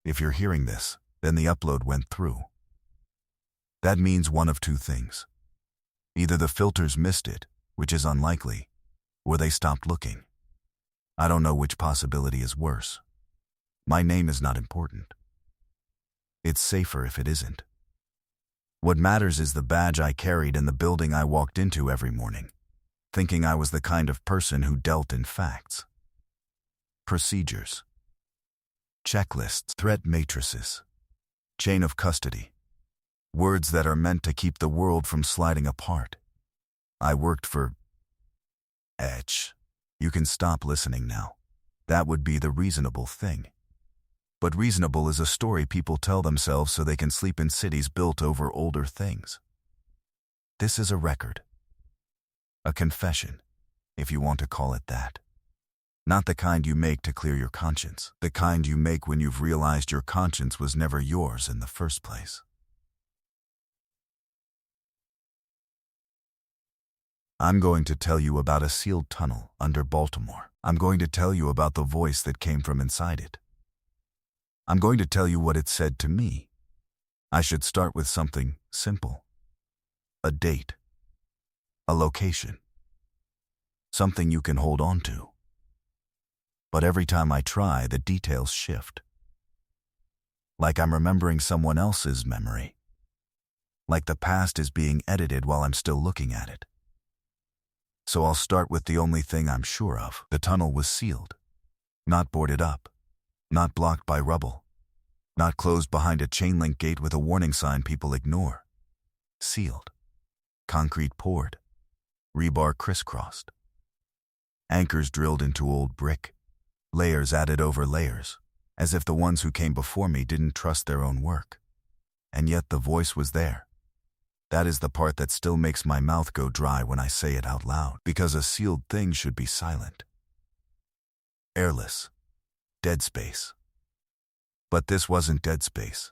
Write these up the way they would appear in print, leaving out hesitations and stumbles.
If you're hearing this, then the upload went through. That means one of two things. Either the filters missed it, which is unlikely, or they stopped looking. I don't know which possibility is worse. My name is not important. It's safer if it isn't. What matters is the badge I carried and the building I walked into every morning, thinking I was the kind of person who dealt in facts. Procedures. Checklists, threat matrices, chain of custody. Words that are meant to keep the world from sliding apart. I worked for DHS. You can stop listening now. That would be the reasonable thing. But reasonable is a story people tell themselves so they can sleep in cities built over older things. This is a record. A confession, if you want to call it that. Not the kind you make to clear your conscience. The kind you make when you've realized your conscience was never yours in the first place. I'm going to tell you about a sealed tunnel under Baltimore. I'm going to tell you about the voice that came from inside it. I'm going to tell you what it said to me. I should start with something simple. A date. A location. Something you can hold on to. But every time I try, the details shift. Like I'm remembering someone else's memory. Like the past is being edited while I'm still looking at it. So I'll start with the only thing I'm sure of. The tunnel was sealed. Not boarded up. Not blocked by rubble. Not closed behind a chain-link gate with a warning sign people ignore. Sealed. Concrete poured. Rebar crisscrossed. Anchors drilled into old brick. Layers added over layers, as if the ones who came before me didn't trust their own work. And yet the voice was there. That is the part that still makes my mouth go dry when I say it out loud, because a sealed thing should be silent. Airless. Dead space. But this wasn't dead space.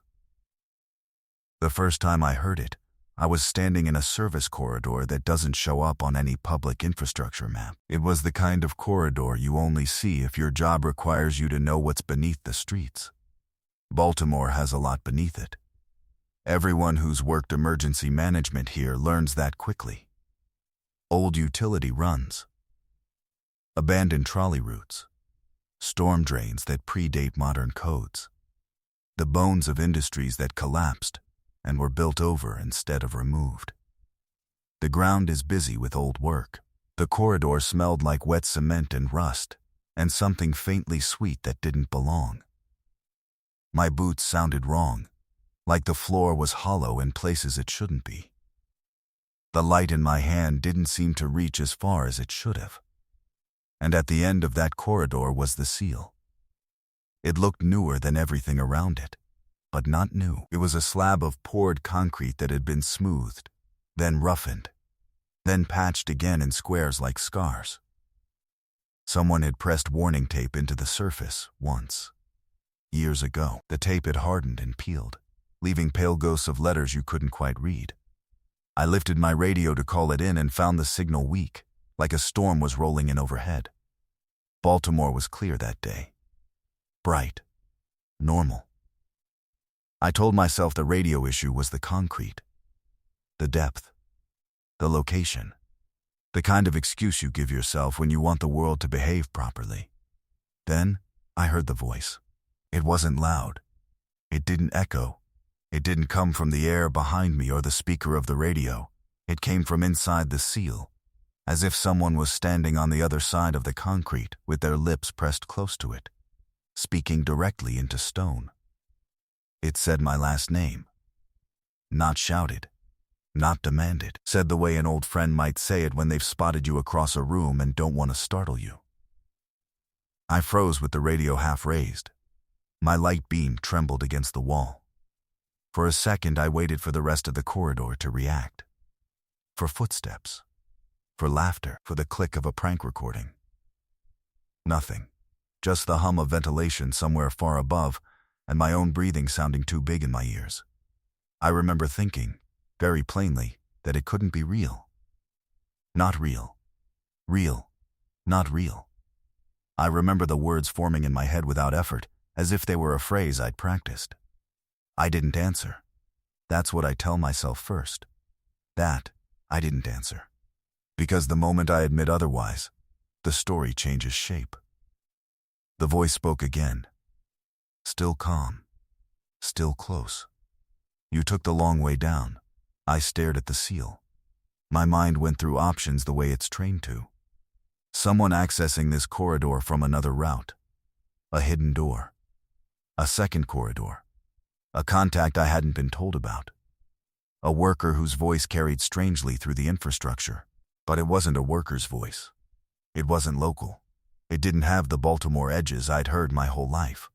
The first time I heard it, I was standing in a service corridor that doesn't show up on any public infrastructure map. It was the kind of corridor you only see if your job requires you to know what's beneath the streets. Baltimore has a lot beneath it. Everyone who's worked emergency management here learns that quickly. Old utility runs. Abandoned trolley routes. Storm drains that predate modern codes. The bones of industries that collapsed and were built over instead of removed. The ground is busy with old work. The corridor smelled like wet cement and rust, and something faintly sweet that didn't belong. My boots sounded wrong, like the floor was hollow in places it shouldn't be. The light in my hand didn't seem to reach as far as it should have. And at the end of that corridor was the seal. It looked newer than everything around it, but not new. It was a slab of poured concrete that had been smoothed, then roughened, then patched again in squares like scars. Someone had pressed warning tape into the surface once. Years ago, the tape had hardened and peeled, leaving pale ghosts of letters you couldn't quite read. I lifted my radio to call it in and found the signal weak, like a storm was rolling in overhead. Baltimore was clear that day. Bright. Normal. I told myself the radio issue was the concrete. The depth. The location. The kind of excuse you give yourself when you want the world to behave properly. Then, I heard the voice. It wasn't loud. It didn't echo. It didn't come from the air behind me or the speaker of the radio. It came from inside the seal, as if someone was standing on the other side of the concrete with their lips pressed close to it, speaking directly into stone. It said my last name. Not shouted. Not demanded. Said the way an old friend might say it when they've spotted you across a room and don't want to startle you. I froze with the radio half raised. My light beam trembled against the wall. For a second, I waited for the rest of the corridor to react. For footsteps. For laughter. For the click of a prank recording. Nothing. Just the hum of ventilation somewhere far above, and my own breathing sounding too big in my ears. I remember thinking, very plainly, that it couldn't be real. Not real. Real. Not real. I remember the words forming in my head without effort, as if they were a phrase I'd practiced. I didn't answer. That's what I tell myself first. That I didn't answer. Because the moment I admit otherwise, the story changes shape. The voice spoke again. Still calm. Still close. You took the long way down. I stared at the seal. My mind went through options the way it's trained to. Someone accessing this corridor from another route. A hidden door. A second corridor. A contact I hadn't been told about. A worker whose voice carried strangely through the infrastructure. But it wasn't a worker's voice. It wasn't local. It didn't have the Baltimore edges I'd heard my whole life.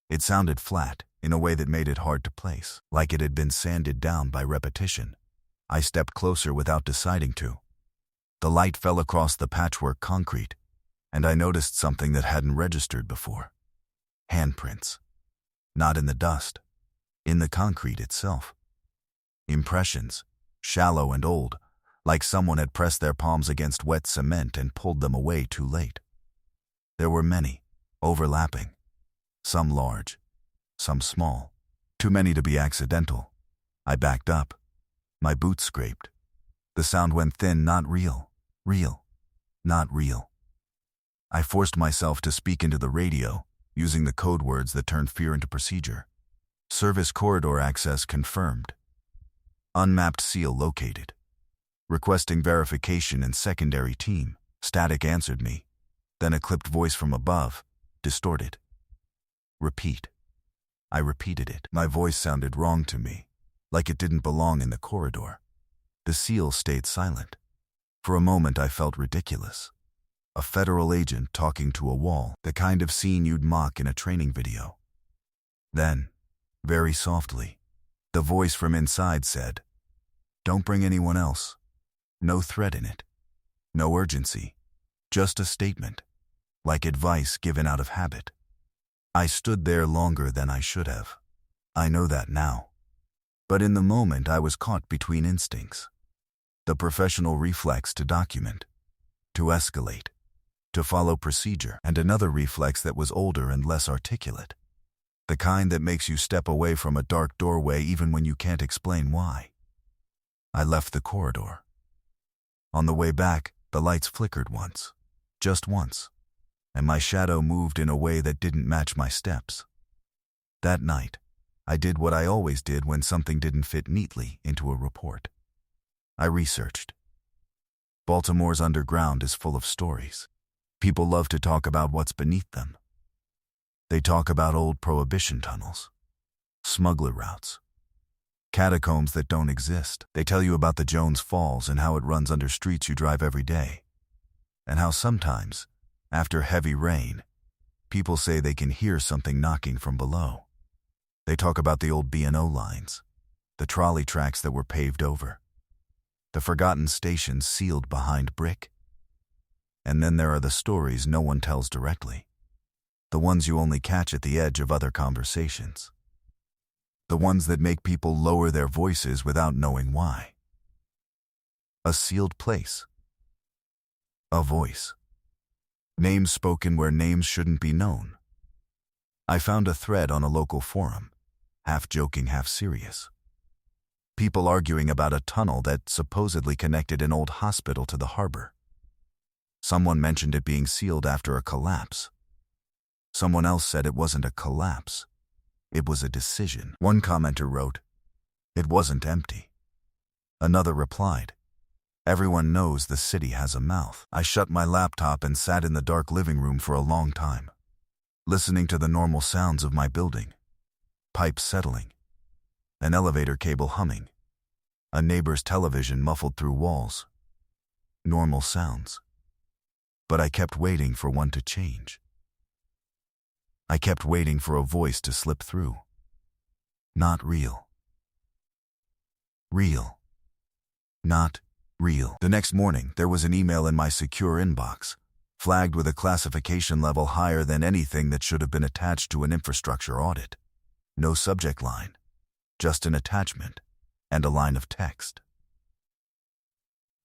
It sounded flat, in a way that made it hard to place, like it had been sanded down by repetition. I stepped closer without deciding to. The light fell across the patchwork concrete, and I noticed something that hadn't registered before. Handprints. Not in the dust. In the concrete itself. Impressions, shallow and old, like someone had pressed their palms against wet cement and pulled them away too late. There were many, overlapping. Some large, some small. Too many to be accidental. I backed up. My boots scraped. The sound went thin, not real. Real. Not real. I forced myself to speak into the radio, using the code words that turned fear into procedure. Service corridor access confirmed. Unmapped seal located. Requesting verification and secondary team. Static answered me. Then a clipped voice from above, distorted. Repeat. I repeated it. My voice sounded wrong to me, like it didn't belong in the corridor. The seal stayed silent. For a moment I felt ridiculous. A federal agent talking to a wall, the kind of scene you'd mock in a training video. Then, very softly, the voice from inside said, "Don't bring anyone else. No threat in it. No urgency. Just a statement. Like advice given out of habit." I stood there longer than I should have. I know that now. But in the moment I was caught between instincts. The professional reflex to document, to escalate, to follow procedure, and another reflex that was older and less articulate. The kind that makes you step away from a dark doorway even when you can't explain why. I left the corridor. On the way back, the lights flickered once. Just once. And my shadow moved in a way that didn't match my steps. That night, I did what I always did when something didn't fit neatly into a report. I researched. Baltimore's underground is full of stories. People love to talk about what's beneath them. They talk about old prohibition tunnels, smuggler routes, catacombs that don't exist. They tell you about the Jones Falls and how it runs under streets you drive every day, and how sometimes, after heavy rain, people say they can hear something knocking from below. They talk about the old B&O lines, the trolley tracks that were paved over, the forgotten stations sealed behind brick. And then there are the stories no one tells directly, the ones you only catch at the edge of other conversations, the ones that make people lower their voices without knowing why. A sealed place. A voice. Names spoken where names shouldn't be known. I found a thread on a local forum, half joking, half serious. People arguing about a tunnel that supposedly connected an old hospital to the harbor. Someone mentioned it being sealed after a collapse. Someone else said it wasn't a collapse. It was a decision. One commenter wrote, "It wasn't empty." Another replied, "Everyone knows the city has a mouth." I shut my laptop and sat in the dark living room for a long time, listening to the normal sounds of my building. Pipes settling, an elevator cable humming, a neighbor's television muffled through walls. Normal sounds. But I kept waiting for one to change. I kept waiting for a voice to slip through. Not real. Real. Not real. The next morning, there was an email in my secure inbox, flagged with a classification level higher than anything that should have been attached to an infrastructure audit. No subject line, just an attachment and a line of text.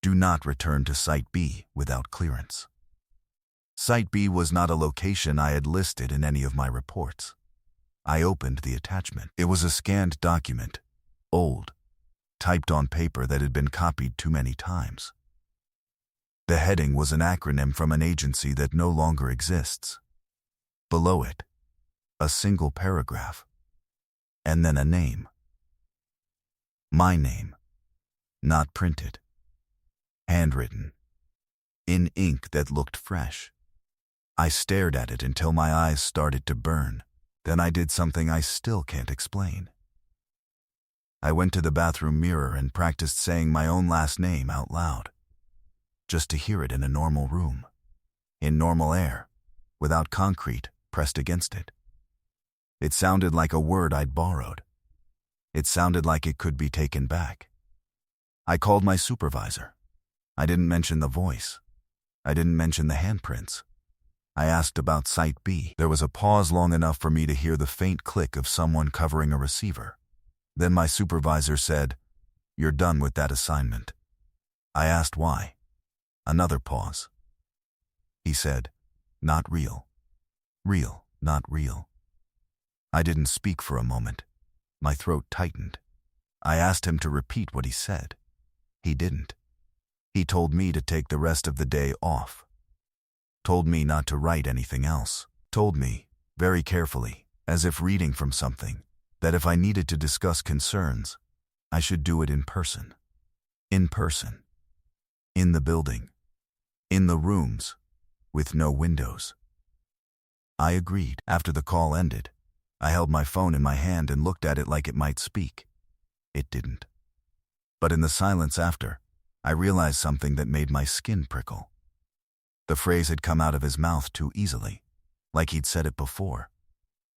Do not return to Site B without clearance. Site B was not a location I had listed in any of my reports. I opened the attachment. It was a scanned document, old, typed on paper that had been copied too many times. The heading was an acronym from an agency that no longer exists. Below it, a single paragraph, and then a name. My name, not printed, handwritten, in ink that looked fresh. I stared at it until my eyes started to burn. Then I did something I still can't explain. I went to the bathroom mirror and practiced saying my own last name out loud, just to hear it in a normal room, in normal air, without concrete pressed against it. It sounded like a word I'd borrowed. It sounded like it could be taken back. I called my supervisor. I didn't mention the voice. I didn't mention the handprints. I asked about Site B. There was a pause long enough for me to hear the faint click of someone covering a receiver. Then my supervisor said, "You're done with that assignment." I asked why. Another pause. He said, "Not real. Real, not real." I didn't speak for a moment. My throat tightened. I asked him to repeat what he said. He didn't. He told me to take the rest of the day off. Told me not to write anything else. Told me, very carefully, as if reading from something, that if I needed to discuss concerns, I should do it in person. In person. In the building. In the rooms, with no windows. I agreed. After the call ended, I held my phone in my hand and looked at it like it might speak. It didn't. But in the silence after, I realized something that made my skin prickle. The phrase had come out of his mouth too easily, like he'd said it before,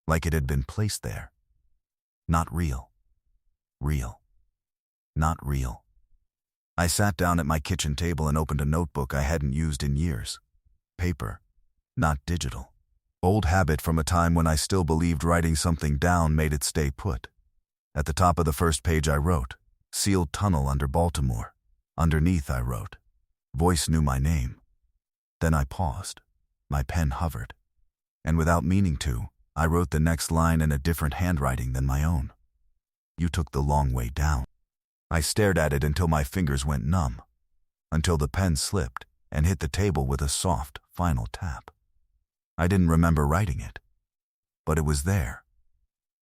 like it had been placed there. Not real. Real. Not real. I sat down at my kitchen table and opened a notebook I hadn't used in years. Paper, not digital. Old habit from a time when I still believed writing something down made it stay put. At the top of the first page I wrote, "Sealed tunnel under Baltimore." Underneath I wrote, "Voice knew my name." Then I paused. My pen hovered. And without meaning to, I wrote the next line in a different handwriting than my own. "You took the long way down." I stared at it until my fingers went numb, until the pen slipped and hit the table with a soft, final tap. I didn't remember writing it, but it was there.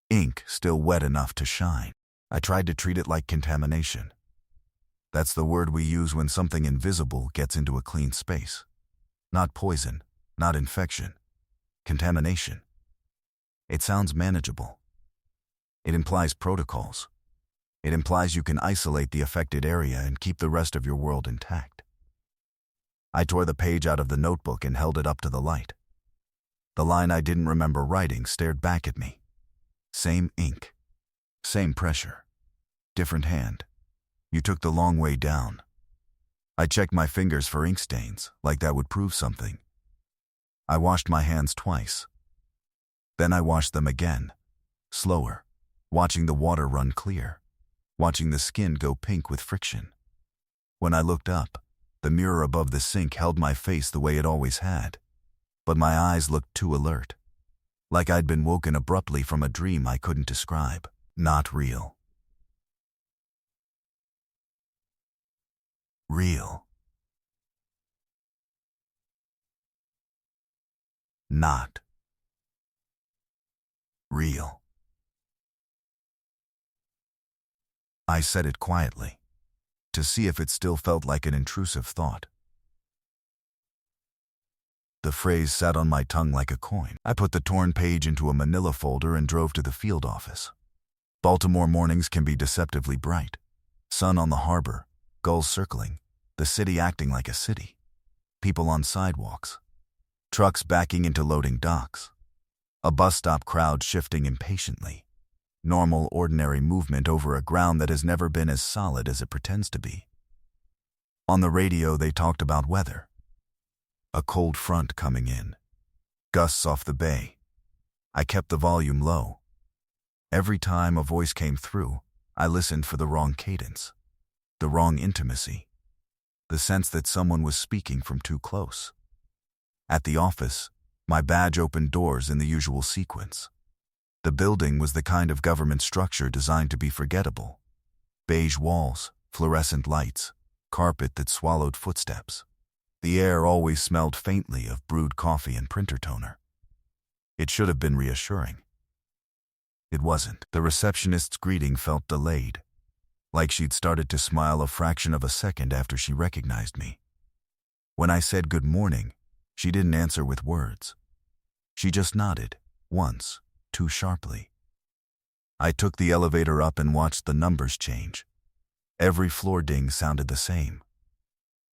Ink still wet enough to shine. I tried to treat it like contamination. That's the word we use when something invisible gets into a clean space. Not poison, not infection. Contamination. It sounds manageable. It implies protocols. It implies you can isolate the affected area and keep the rest of your world intact. I tore the page out of the notebook and held it up to the light. The line I didn't remember writing stared back at me. Same ink. Same pressure. Different hand. "You took the long way down." I checked my fingers for ink stains, like that would prove something. I washed my hands twice. Then I washed them again, slower, watching the water run clear, watching the skin go pink with friction. When I looked up, the mirror above the sink held my face the way it always had, but my eyes looked too alert, like I'd been woken abruptly from a dream I couldn't describe. Not real. Real. Not real. I said it quietly, to see if it still felt like an intrusive thought. The phrase sat on my tongue like a coin. I put the torn page into a manila folder and drove to the field office. Baltimore mornings can be deceptively bright. Sun on the harbor, gulls circling, the city acting like a city. People on sidewalks. Trucks backing into loading docks. A bus stop crowd shifting impatiently. Normal, ordinary movement over a ground that has never been as solid as it pretends to be. On the radio, they talked about weather. A cold front coming in. Gusts off the bay. I kept the volume low. Every time a voice came through, I listened for the wrong cadence, the wrong intimacy, the sense that someone was speaking from too close. At the office, my badge opened doors in the usual sequence. The building was the kind of government structure designed to be forgettable. Beige walls, fluorescent lights, carpet that swallowed footsteps. The air always smelled faintly of brewed coffee and printer toner. It should have been reassuring. It wasn't. The receptionist's greeting felt delayed, like she'd started to smile a fraction of a second after she recognized me. When I said good morning, she didn't answer with words. She just nodded, once, too sharply. I took the elevator up and watched the numbers change. Every floor ding sounded the same.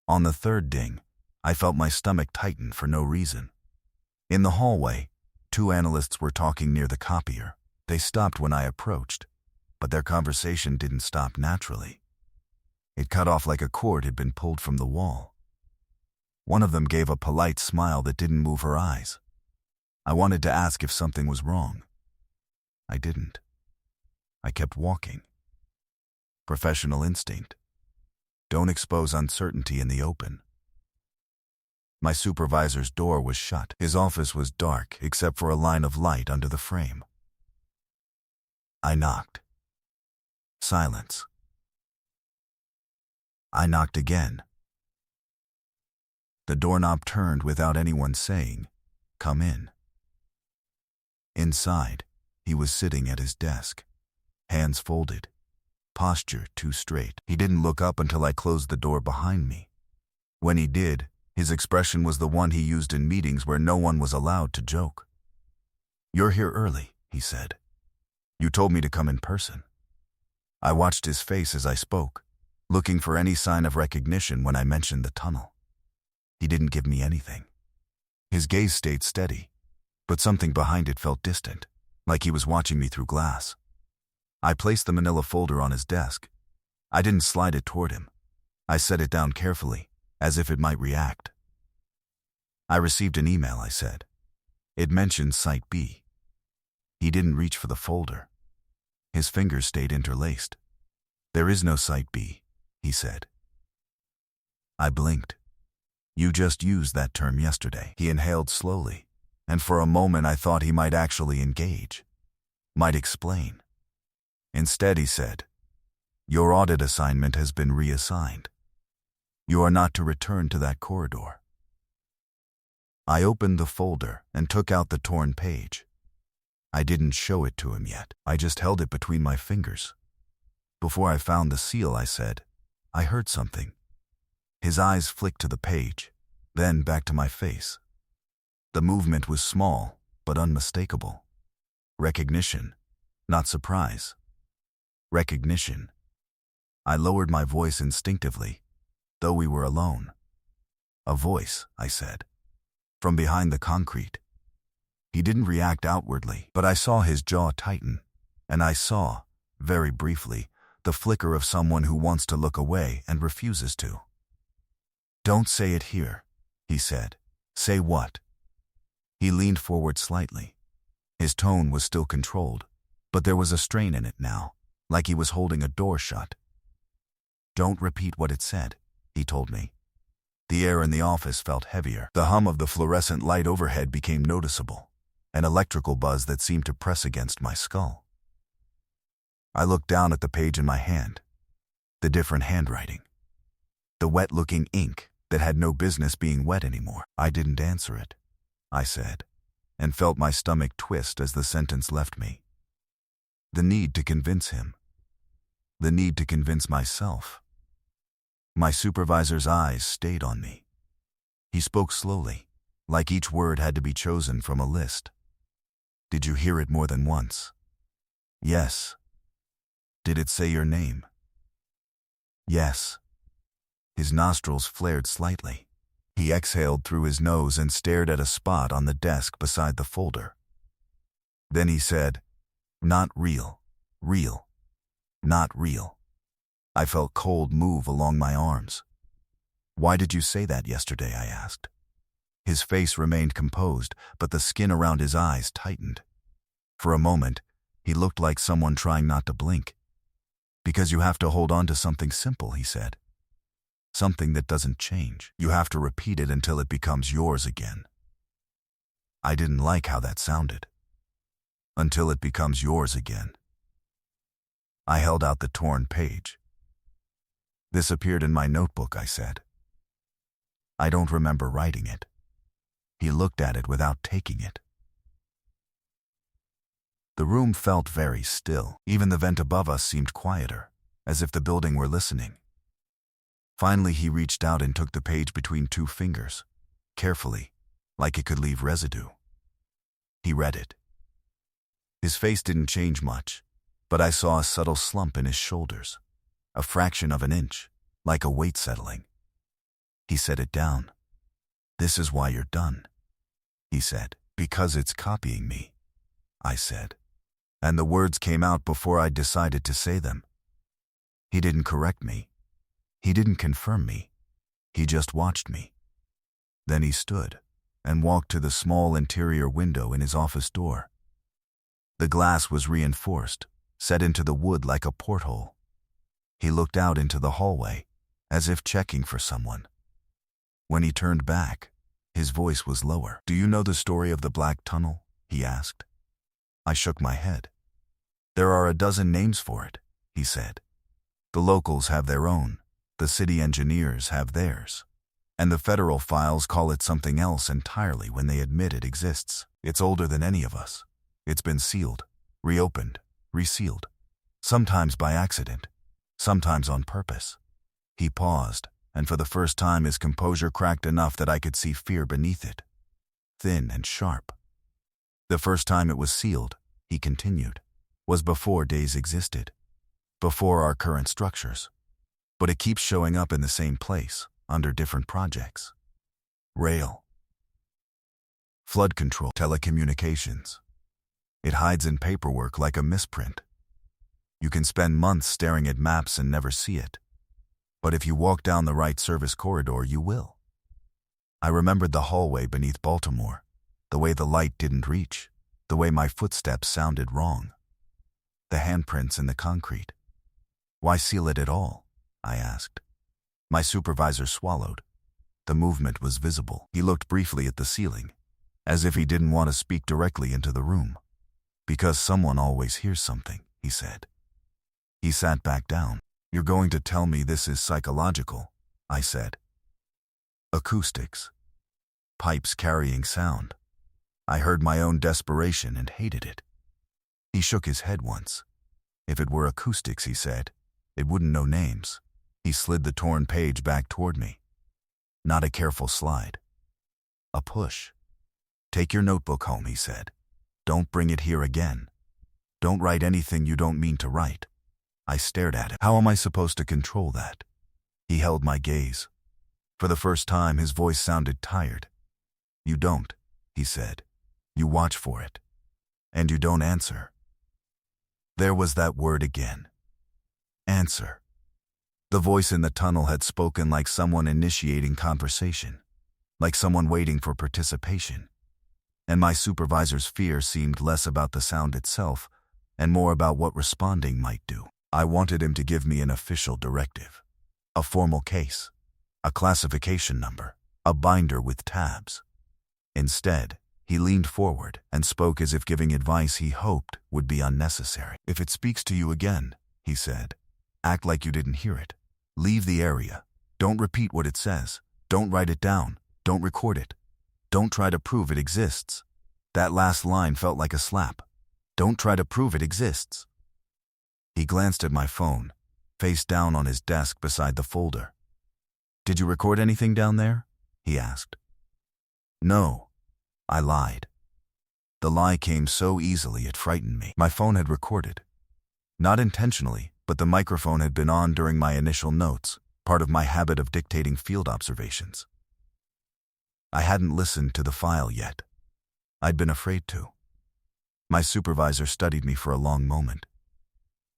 On the third ding, I felt my stomach tighten for no reason. In the hallway, 2 analysts were talking near the copier. They stopped when I approached, but their conversation didn't stop naturally. It cut off like a cord had been pulled from the wall. One of them gave a polite smile that didn't move her eyes. I wanted to ask if something was wrong. I didn't. I kept walking. Professional instinct. Don't expose uncertainty in the open. My supervisor's door was shut. His office was dark except for a line of light under the frame. I knocked. Silence. I knocked again. The doorknob turned without anyone saying, "Come in." Inside, he was sitting at his desk, hands folded, posture too straight. He didn't look up until I closed the door behind me. When he did, his expression was the one he used in meetings where no one was allowed to joke. "You're here early," he said. "You told me to come in person." I watched his face as I spoke, looking for any sign of recognition when I mentioned the tunnel. He didn't give me anything. His gaze stayed steady, but something behind it felt distant, like he was watching me through glass. I placed the manila folder on his desk. I didn't slide it toward him. I set it down carefully, as if it might react. "I received an email," I said. "It mentioned Site B." He didn't reach for the folder. His fingers stayed interlaced. "There is no Site B," he said. I blinked. "You just used that term yesterday." He inhaled slowly, and for a moment I thought he might actually engage, might explain. Instead, he said, "Your audit assignment has been reassigned. You are not to return to that corridor." I opened the folder and took out the torn page. I didn't show it to him yet. I just held it between my fingers. Before I found the seal, I said, "I heard something." His eyes flicked to the page, then back to my face. The movement was small, but unmistakable. Recognition, not surprise. Recognition. I lowered my voice instinctively, though we were alone. "A voice," I said, "from behind the concrete." He didn't react outwardly, but I saw his jaw tighten, and I saw, very briefly, the flicker of someone who wants to look away and refuses to. "Don't say it here," he said. "Say what?" He leaned forward slightly. His tone was still controlled, but there was a strain in it now, like he was holding a door shut. "Don't repeat what it said," he told me. The air in the office felt heavier. The hum of the fluorescent light overhead became noticeable, an electrical buzz that seemed to press against my skull. I looked down at the page in my hand, the different handwriting, the wet-looking ink that had no business being wet anymore. "I didn't answer it," I said, and felt my stomach twist as the sentence left me. The need to convince him. The need to convince myself. My supervisor's eyes stayed on me. He spoke slowly, like each word had to be chosen from a list. "Did you hear it more than once?" "Yes." "Did it say your name?" "Yes." His nostrils flared slightly. He exhaled through his nose and stared at a spot on the desk beside the folder. Then he said, "Not real, real, not real." I felt cold move along my arms. "Why did you say that yesterday?" I asked. His face remained composed, but the skin around his eyes tightened. For a moment, he looked like someone trying not to blink. "Because you have to hold on to something simple," he said. "Something that doesn't change. You have to repeat it until it becomes yours again." I didn't like how that sounded. until it becomes yours again. I held out the torn page. This appeared in my notebook, I said. I don't remember writing it. He looked at it without taking it. The room felt very still. Even the vent above us seemed quieter, as if the building were listening. Finally, he reached out and took the page between 2 fingers, carefully, like it could leave residue. He read it. His face didn't change much, but I saw a subtle slump in his shoulders, a fraction of an inch, like a weight settling. He set it down. "This is why you're done," he said. "Because it's copying me," I said. And the words came out before I decided to say them. He didn't correct me. He didn't confirm me. He just watched me. Then he stood and walked to the small interior window in his office door. The glass was reinforced, set into the wood like a porthole. He looked out into the hallway, as if checking for someone. When he turned back, his voice was lower. "Do you know the story of the Black Tunnel?" he asked. I shook my head. "There are a dozen names for it," he said. "The locals have their own, the city engineers have theirs, and the federal files call it something else entirely when they admit it exists. It's older than any of us. It's been sealed, reopened, resealed, sometimes by accident, sometimes on purpose." He paused, and for the first time his composure cracked enough that I could see fear beneath it, thin and sharp. "The first time it was sealed," he continued, "was before days existed, before our current structures. But it keeps showing up in the same place, under different projects. Rail, flood control, telecommunications. It hides in paperwork like a misprint. You can spend months staring at maps and never see it. But if you walk down the right service corridor, you will." I remembered the hallway beneath Baltimore, the way the light didn't reach, the way my footsteps sounded wrong, the handprints in the concrete. "Why seal it at all?" I asked. My supervisor swallowed. The movement was visible. He looked briefly at the ceiling, as if he didn't want to speak directly into the room. "Because someone always hears something," he said. He sat back down. "You're going to tell me this is psychological," I said. "Acoustics. Pipes carrying sound." I heard my own desperation and hated it. He shook his head once. "If it were acoustics," he said, "it wouldn't know names." He slid the torn page back toward me. Not a careful slide. A push. "Take your notebook home," he said. "Don't bring it here again. Don't write anything you don't mean to write." I stared at him. How am I supposed to control that? He held my gaze. For the first time, his voice sounded tired. "You don't," he said. "You watch for it. And you don't answer." There was that word again. Answer. The voice in the tunnel had spoken like someone initiating conversation, like someone waiting for participation. And my supervisor's fear seemed less about the sound itself and more about what responding might do. I wanted him to give me an official directive, a formal case, a classification number, a binder with tabs. Instead, he leaned forward and spoke as if giving advice he hoped would be unnecessary. "If it speaks to you again," he said, "act like you didn't hear it. Leave the area. Don't repeat what it says. Don't write it down. Don't record it. Don't try to prove it exists." That last line felt like a slap. Don't try to prove it exists. He glanced at my phone, face down on his desk beside the folder. "Did you record anything down there?" he asked. "No," I lied. The lie came so easily it frightened me. My phone had recorded. Not intentionally, but the microphone had been on during my initial notes, part of my habit of dictating field observations. I hadn't listened to the file yet. I'd been afraid to. My supervisor studied me for a long moment.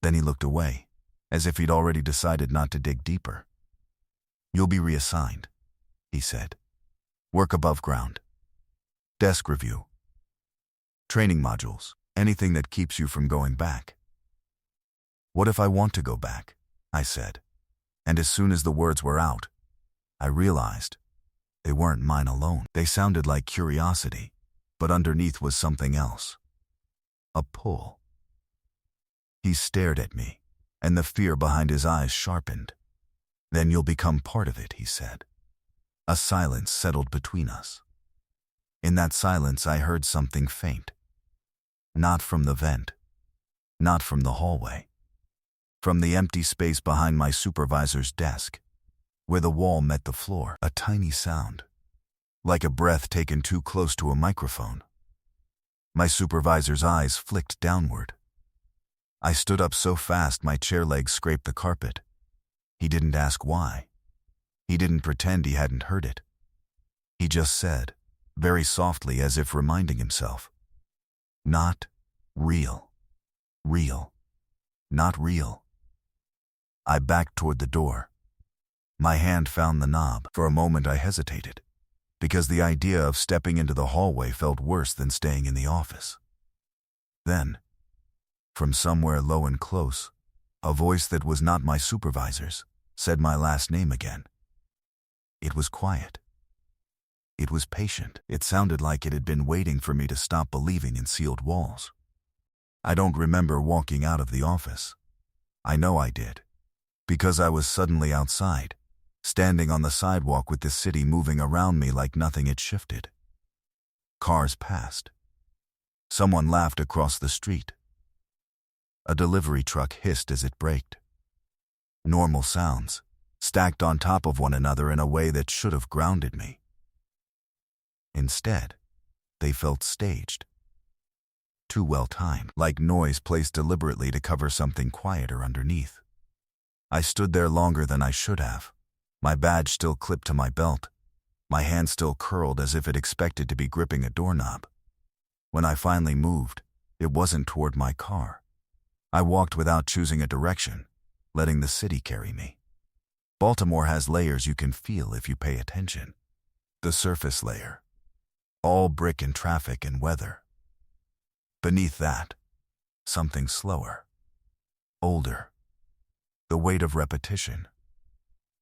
Then he looked away, as if he'd already decided not to dig deeper. "You'll be reassigned," he said. "Work above ground. Desk review. Training modules. Anything that keeps you from going back." "What if I want to go back?" I said. And as soon as the words were out, I realized they weren't mine alone. They sounded like curiosity, but underneath was something else. a pull. He stared at me, and the fear behind his eyes sharpened. "Then you'll become part of it," he said. A silence settled between us. In that silence I heard something faint. Not from the vent, not from the hallway. From the empty space behind my supervisor's desk, where the wall met the floor, a tiny sound, like a breath taken too close to a microphone. My supervisor's eyes flicked downward. I stood up so fast my chair legs scraped the carpet. He didn't ask why. He didn't pretend he hadn't heard it. He just said, very softly as if reminding himself, "Not real. Real. Not real." I backed toward the door. My hand found the knob. For a moment I hesitated, because the idea of stepping into the hallway felt worse than staying in the office. Then, from somewhere low and close, a voice that was not my supervisor's said my last name again. It was quiet. It was patient. It sounded like it had been waiting for me to stop believing in sealed walls. I don't remember walking out of the office. I know I did, because I was suddenly outside, standing on the sidewalk with the city moving around me like nothing had shifted. Cars passed. Someone laughed across the street. A delivery truck hissed as it braked. Normal sounds, stacked on top of one another in a way that should have grounded me. Instead, they felt staged. Too well timed, like noise placed deliberately to cover something quieter underneath. I stood there longer than I should have, my badge still clipped to my belt, my hand still curled as if it expected to be gripping a doorknob. When I finally moved, it wasn't toward my car. I walked without choosing a direction, letting the city carry me. Baltimore has layers you can feel if you pay attention. The surface layer, all brick and traffic and weather. Beneath that, something slower, older, the weight of repetition.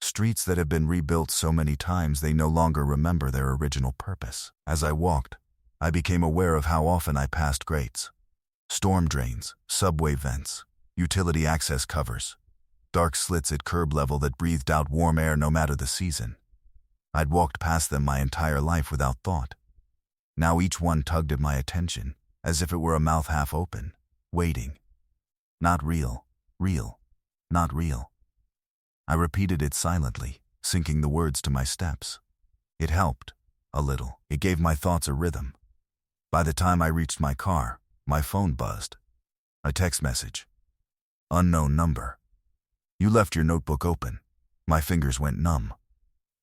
Streets that have been rebuilt so many times they no longer remember their original purpose. As I walked, I became aware of how often I passed grates, storm drains, subway vents, utility access covers, dark slits at curb level that breathed out warm air no matter the season. I'd walked past them my entire life without thought. Now each one tugged at my attention, as if it were a mouth half open, waiting. Not real, real, not real. I repeated it silently, syncing the words to my steps. It helped, a little. It gave my thoughts a rhythm. By the time I reached my car, my phone buzzed. A text message. Unknown number. "You left your notebook open." My fingers went numb.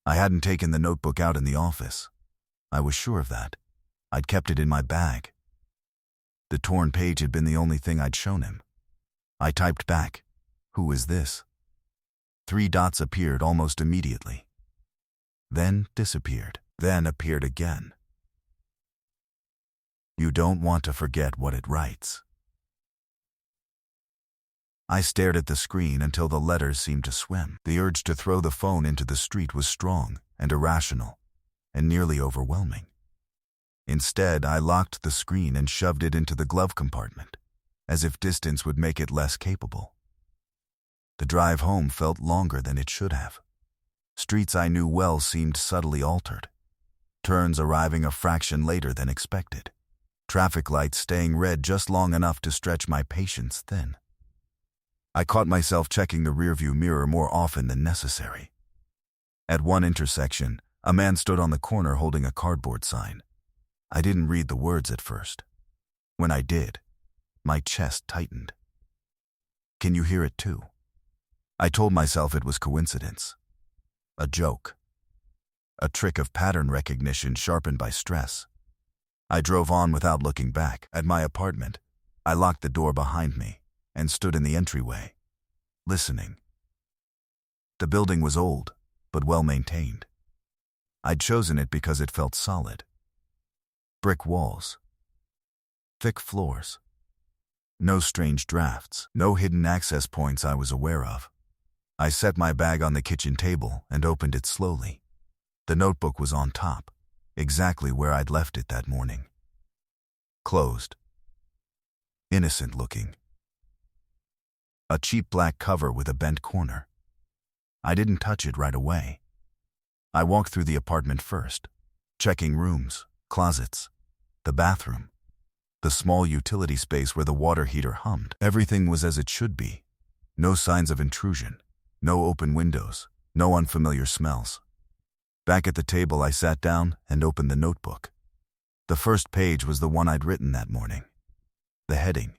I hadn't taken the notebook out in the office. I was sure of that. I'd kept it in my bag. The torn page had been the only thing I'd shown him. I typed back, "Who is this?" 3 dots appeared almost immediately. Then disappeared. Then appeared again. "You don't want to forget what it writes." I stared at the screen until the letters seemed to swim. The urge to throw the phone into the street was strong and irrational, and nearly overwhelming. Instead, I locked the screen and shoved it into the glove compartment, as if distance would make it less capable. The drive home felt longer than it should have. Streets I knew well seemed subtly altered, turns arriving a fraction later than expected, traffic lights staying red just long enough to stretch my patience thin. I caught myself checking the rearview mirror more often than necessary. At one intersection, a man stood on the corner holding a cardboard sign. I didn't read the words at first. When I did, my chest tightened. "Can you hear it too?" I told myself it was coincidence. A joke. A trick of pattern recognition sharpened by stress. I drove on without looking back. At my apartment, I locked the door behind me and stood in the entryway, listening. The building was old, but well maintained. I'd chosen it because it felt solid. Brick walls. Thick floors. No strange drafts, no hidden access points I was aware of. I set my bag on the kitchen table and opened it slowly. The notebook was on top, exactly where I'd left it that morning. Closed. innocent looking. A cheap black cover with a bent corner. I didn't touch it right away. I walked through the apartment first, checking rooms, closets, the bathroom, the small utility space where the water heater hummed. Everything was as it should be. No signs of intrusion, no open windows, no unfamiliar smells. Back at the table, I sat down and opened the notebook. The first page was the one I'd written that morning. The heading.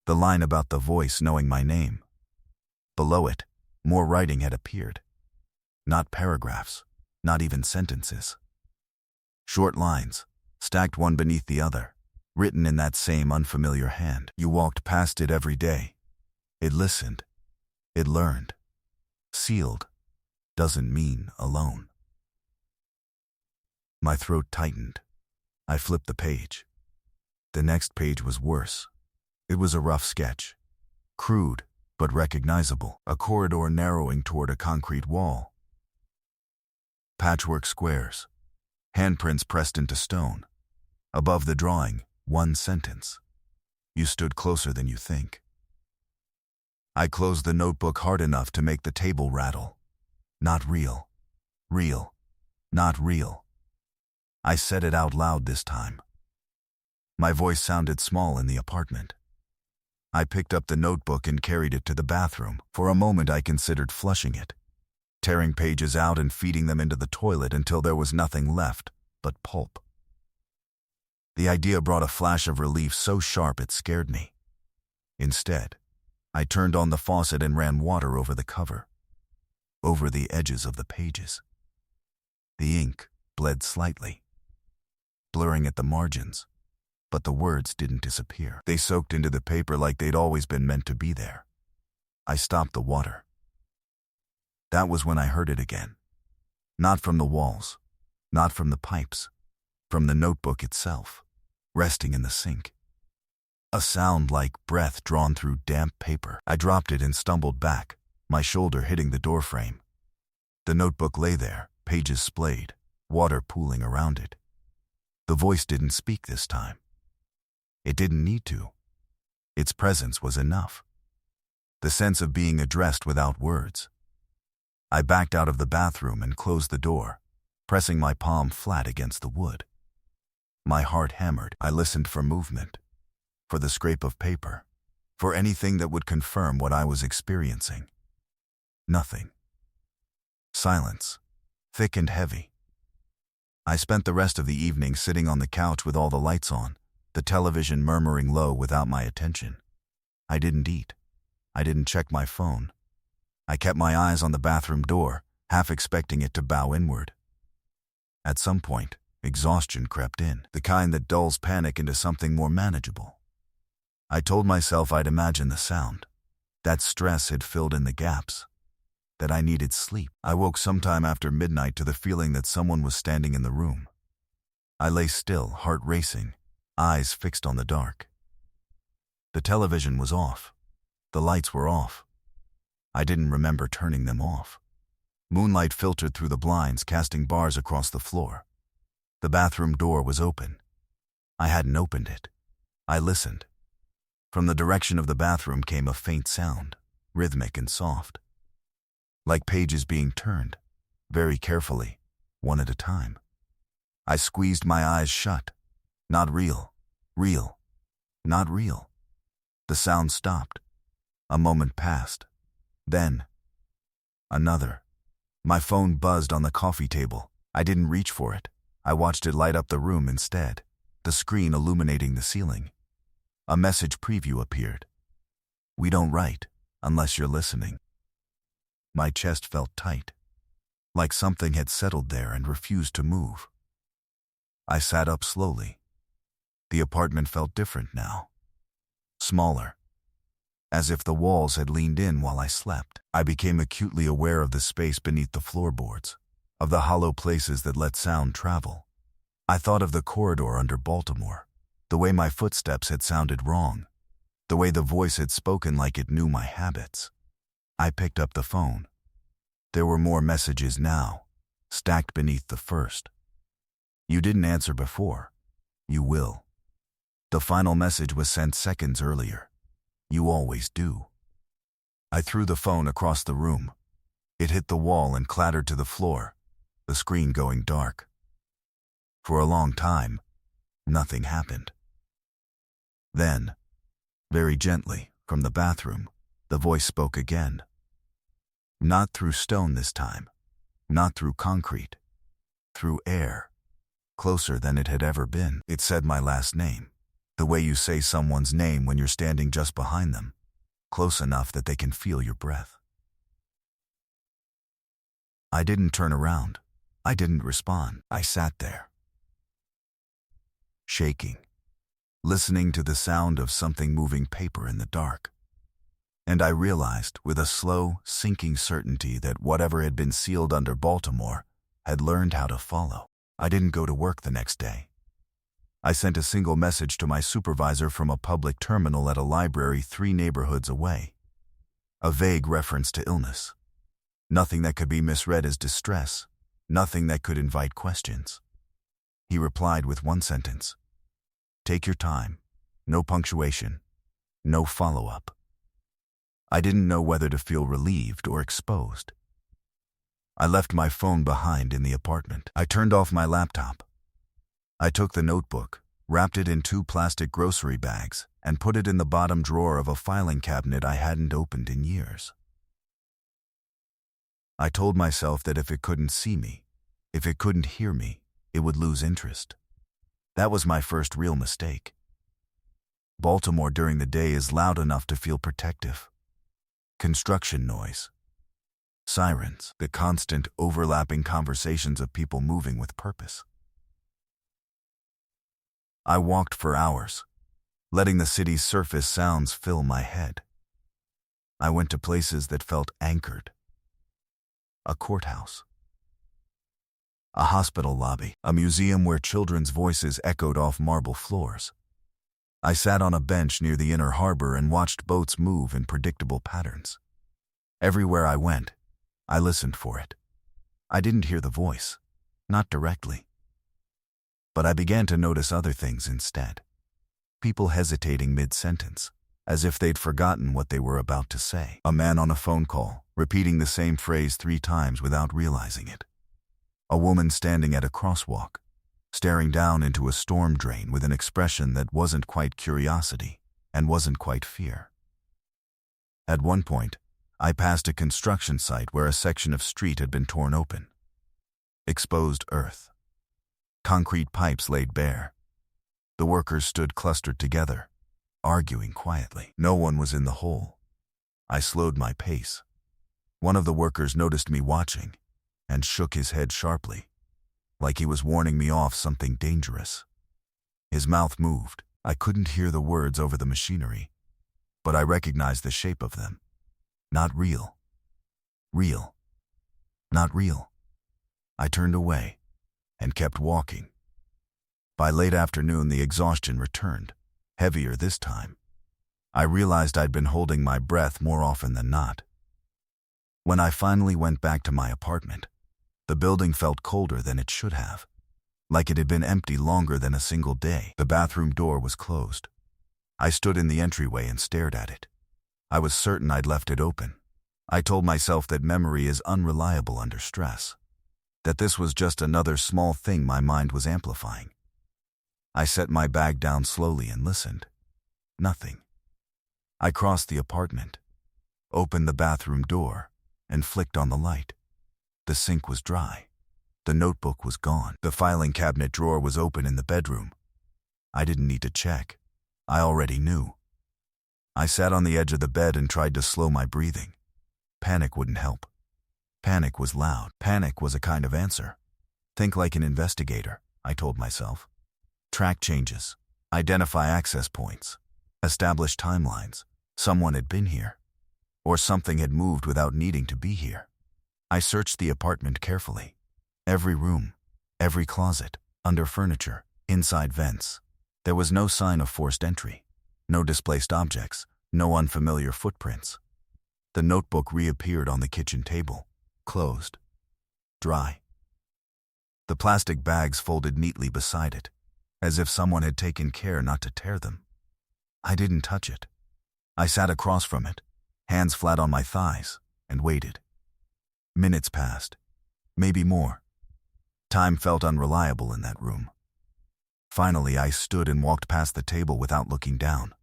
The line about the voice knowing my name. Below it, more writing had appeared. Not paragraphs, not even sentences. Short lines, stacked one beneath the other, written in that same unfamiliar hand. You walked past it every day. It listened. It learned. Sealed doesn't mean alone. My throat tightened. I flipped the page. The next page was worse. It was a rough sketch. Crude, but recognizable. A corridor narrowing toward a concrete wall. Patchwork squares. Handprints pressed into stone. Above the drawing, one sentence. You stood closer than you think. I closed the notebook hard enough to make the table rattle. Not real. Real. Not real. I said it out loud this time. My voice sounded small in the apartment. I picked up the notebook and carried it to the bathroom. For a moment I considered flushing it, tearing pages out and feeding them into the toilet until there was nothing left but pulp. The idea brought a flash of relief so sharp it scared me. Instead, I turned on the faucet and ran water over the cover, over the edges of the pages. The ink bled slightly, blurring at the margins, but the words didn't disappear. They soaked into the paper like they'd always been meant to be there. I stopped the water. That was when I heard it again. Not from the walls, not from the pipes, from the notebook itself, resting in the sink. A sound like breath drawn through damp paper. I dropped it and stumbled back, my shoulder hitting the doorframe. The notebook lay there, pages splayed, water pooling around it. The voice didn't speak this time. It didn't need to. Its presence was enough. The sense of being addressed without words. I backed out of the bathroom and closed the door, pressing my palm flat against the wood. My heart hammered. I listened for movement, for the scrape of paper, for anything that would confirm what I was experiencing. Nothing. Silence, thick and heavy. I spent the rest of the evening sitting on the couch with all the lights on, the television murmuring low without my attention. I didn't eat. I didn't check my phone. I kept my eyes on the bathroom door, half expecting it to bow inward. At some point, exhaustion crept in, the kind that dulls panic into something more manageable. I told myself I'd imagine the sound, that stress had filled in the gaps, that I needed sleep. I woke sometime after midnight to the feeling that someone was standing in the room. I lay still, heart racing, eyes fixed on the dark. The television was off. The lights were off. I didn't remember turning them off. Moonlight filtered through the blinds, casting bars across the floor. The bathroom door was open. I hadn't opened it. I listened. From the direction of the bathroom came a faint sound, rhythmic and soft. Like pages being turned, very carefully, one at a time. I squeezed my eyes shut. Not real. Real. Not real. The sound stopped. A moment passed. Then, another. My phone buzzed on the coffee table. I didn't reach for it. I watched it light up the room instead, the screen illuminating the ceiling. A message preview appeared. We don't write unless you're listening. My chest felt tight, like something had settled there and refused to move. I sat up slowly. The apartment felt different now. Smaller. As if the walls had leaned in while I slept. I became acutely aware of the space beneath the floorboards, of the hollow places that let sound travel. I thought of the corridor under Baltimore, the way my footsteps had sounded wrong, the way the voice had spoken like it knew my habits. I picked up the phone. There were more messages now, stacked beneath the first. You didn't answer before. You will. The final message was sent seconds earlier. You always do. I threw the phone across the room. It hit the wall and clattered to the floor, the screen going dark. For a long time, nothing happened. Then, very gently, from the bathroom, the voice spoke again. Not through stone this time, not through concrete, through air, closer than it had ever been. It said my last name, the way you say someone's name when you're standing just behind them, close enough that they can feel your breath. I didn't turn around. I didn't respond. I sat there, shaking, listening to the sound of something moving paper in the dark. And I realized with a slow, sinking certainty that whatever had been sealed under Baltimore had learned how to follow. I didn't go to work the next day. I sent a single message to my supervisor from a public terminal at a library 3 neighborhoods away. A vague reference to illness. Nothing that could be misread as distress. Nothing that could invite questions. He replied with one sentence. Take your time. No punctuation. No follow-up. I didn't know whether to feel relieved or exposed. I left my phone behind in the apartment. I turned off my laptop. I took the notebook, wrapped it in 2 plastic grocery bags, and put it in the bottom drawer of a filing cabinet I hadn't opened in years. I told myself that if it couldn't see me, if it couldn't hear me, it would lose interest. That was my first real mistake. Baltimore during the day is loud enough to feel protective. Construction noise, sirens, the constant overlapping conversations of people moving with purpose. I walked for hours, letting the city's surface sounds fill my head. I went to places that felt anchored. A courthouse, a hospital lobby, a museum where children's voices echoed off marble floors. I sat on a bench near the inner harbor and watched boats move in predictable patterns. Everywhere I went, I listened for it. I didn't hear the voice, not directly. But I began to notice other things instead. People hesitating mid-sentence, as if they'd forgotten what they were about to say. A man on a phone call, repeating the same phrase 3 times without realizing it. A woman standing at a crosswalk, staring down into a storm drain with an expression that wasn't quite curiosity and wasn't quite fear. At one point, I passed a construction site where a section of street had been torn open. Exposed earth. Concrete pipes laid bare. The workers stood clustered together, arguing quietly. No one was in the hole. I slowed my pace. One of the workers noticed me watching and shook his head sharply, like he was warning me off something dangerous. His mouth moved. I couldn't hear the words over the machinery, but I recognized the shape of them. Not real. Real. Not real. I turned away and kept walking. By late afternoon, the exhaustion returned, heavier this time. I realized I'd been holding my breath more often than not. When I finally went back to my apartment, the building felt colder than it should have, like it had been empty longer than a single day. The bathroom door was closed. I stood in the entryway and stared at it. I was certain I'd left it open. I told myself that memory is unreliable under stress, that this was just another small thing my mind was amplifying. I set my bag down slowly and listened. Nothing. I crossed the apartment, opened the bathroom door, and flicked on the light. The sink was dry. The notebook was gone. The filing cabinet drawer was open in the bedroom. I didn't need to check. I already knew. I sat on the edge of the bed and tried to slow my breathing. Panic wouldn't help. Panic was loud. Panic was a kind of answer. Think like an investigator, I told myself. Track changes. Identify access points. Establish timelines. Someone had been here. Or something had moved without needing to be here. I searched the apartment carefully. Every room, every closet, under furniture, inside vents. There was no sign of forced entry. No displaced objects. No unfamiliar footprints. The notebook reappeared on the kitchen table. Closed. Dry. The plastic bags folded neatly beside it. as if someone had taken care not to tear them. I didn't touch it. I sat across from it, hands flat on my thighs, and waited. Minutes passed, maybe more. Time felt unreliable in that room. Finally, I stood and walked past the table without looking down.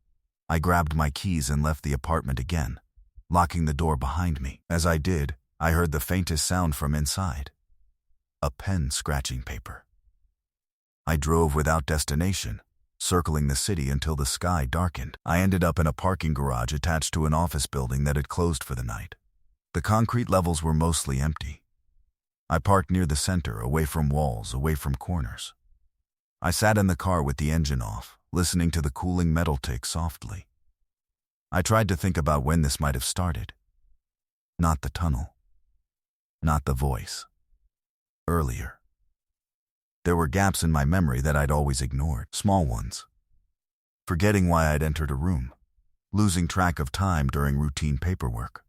I grabbed my keys and left the apartment again, locking the door behind me. As I did, I heard the faintest sound from inside. A pen scratching paper. I drove without destination, circling the city until the sky darkened. I ended up in a parking garage attached to an office building that had closed for the night. The concrete levels were mostly empty. I parked near the center, away from walls, away from corners. I sat in the car with the engine off, listening to the cooling metal tick softly. I tried to think about when this might have started. Not the tunnel. Not the voice. Earlier. There were gaps in my memory that I'd always ignored, small ones. Forgetting why I'd entered a room, losing track of time during routine paperwork,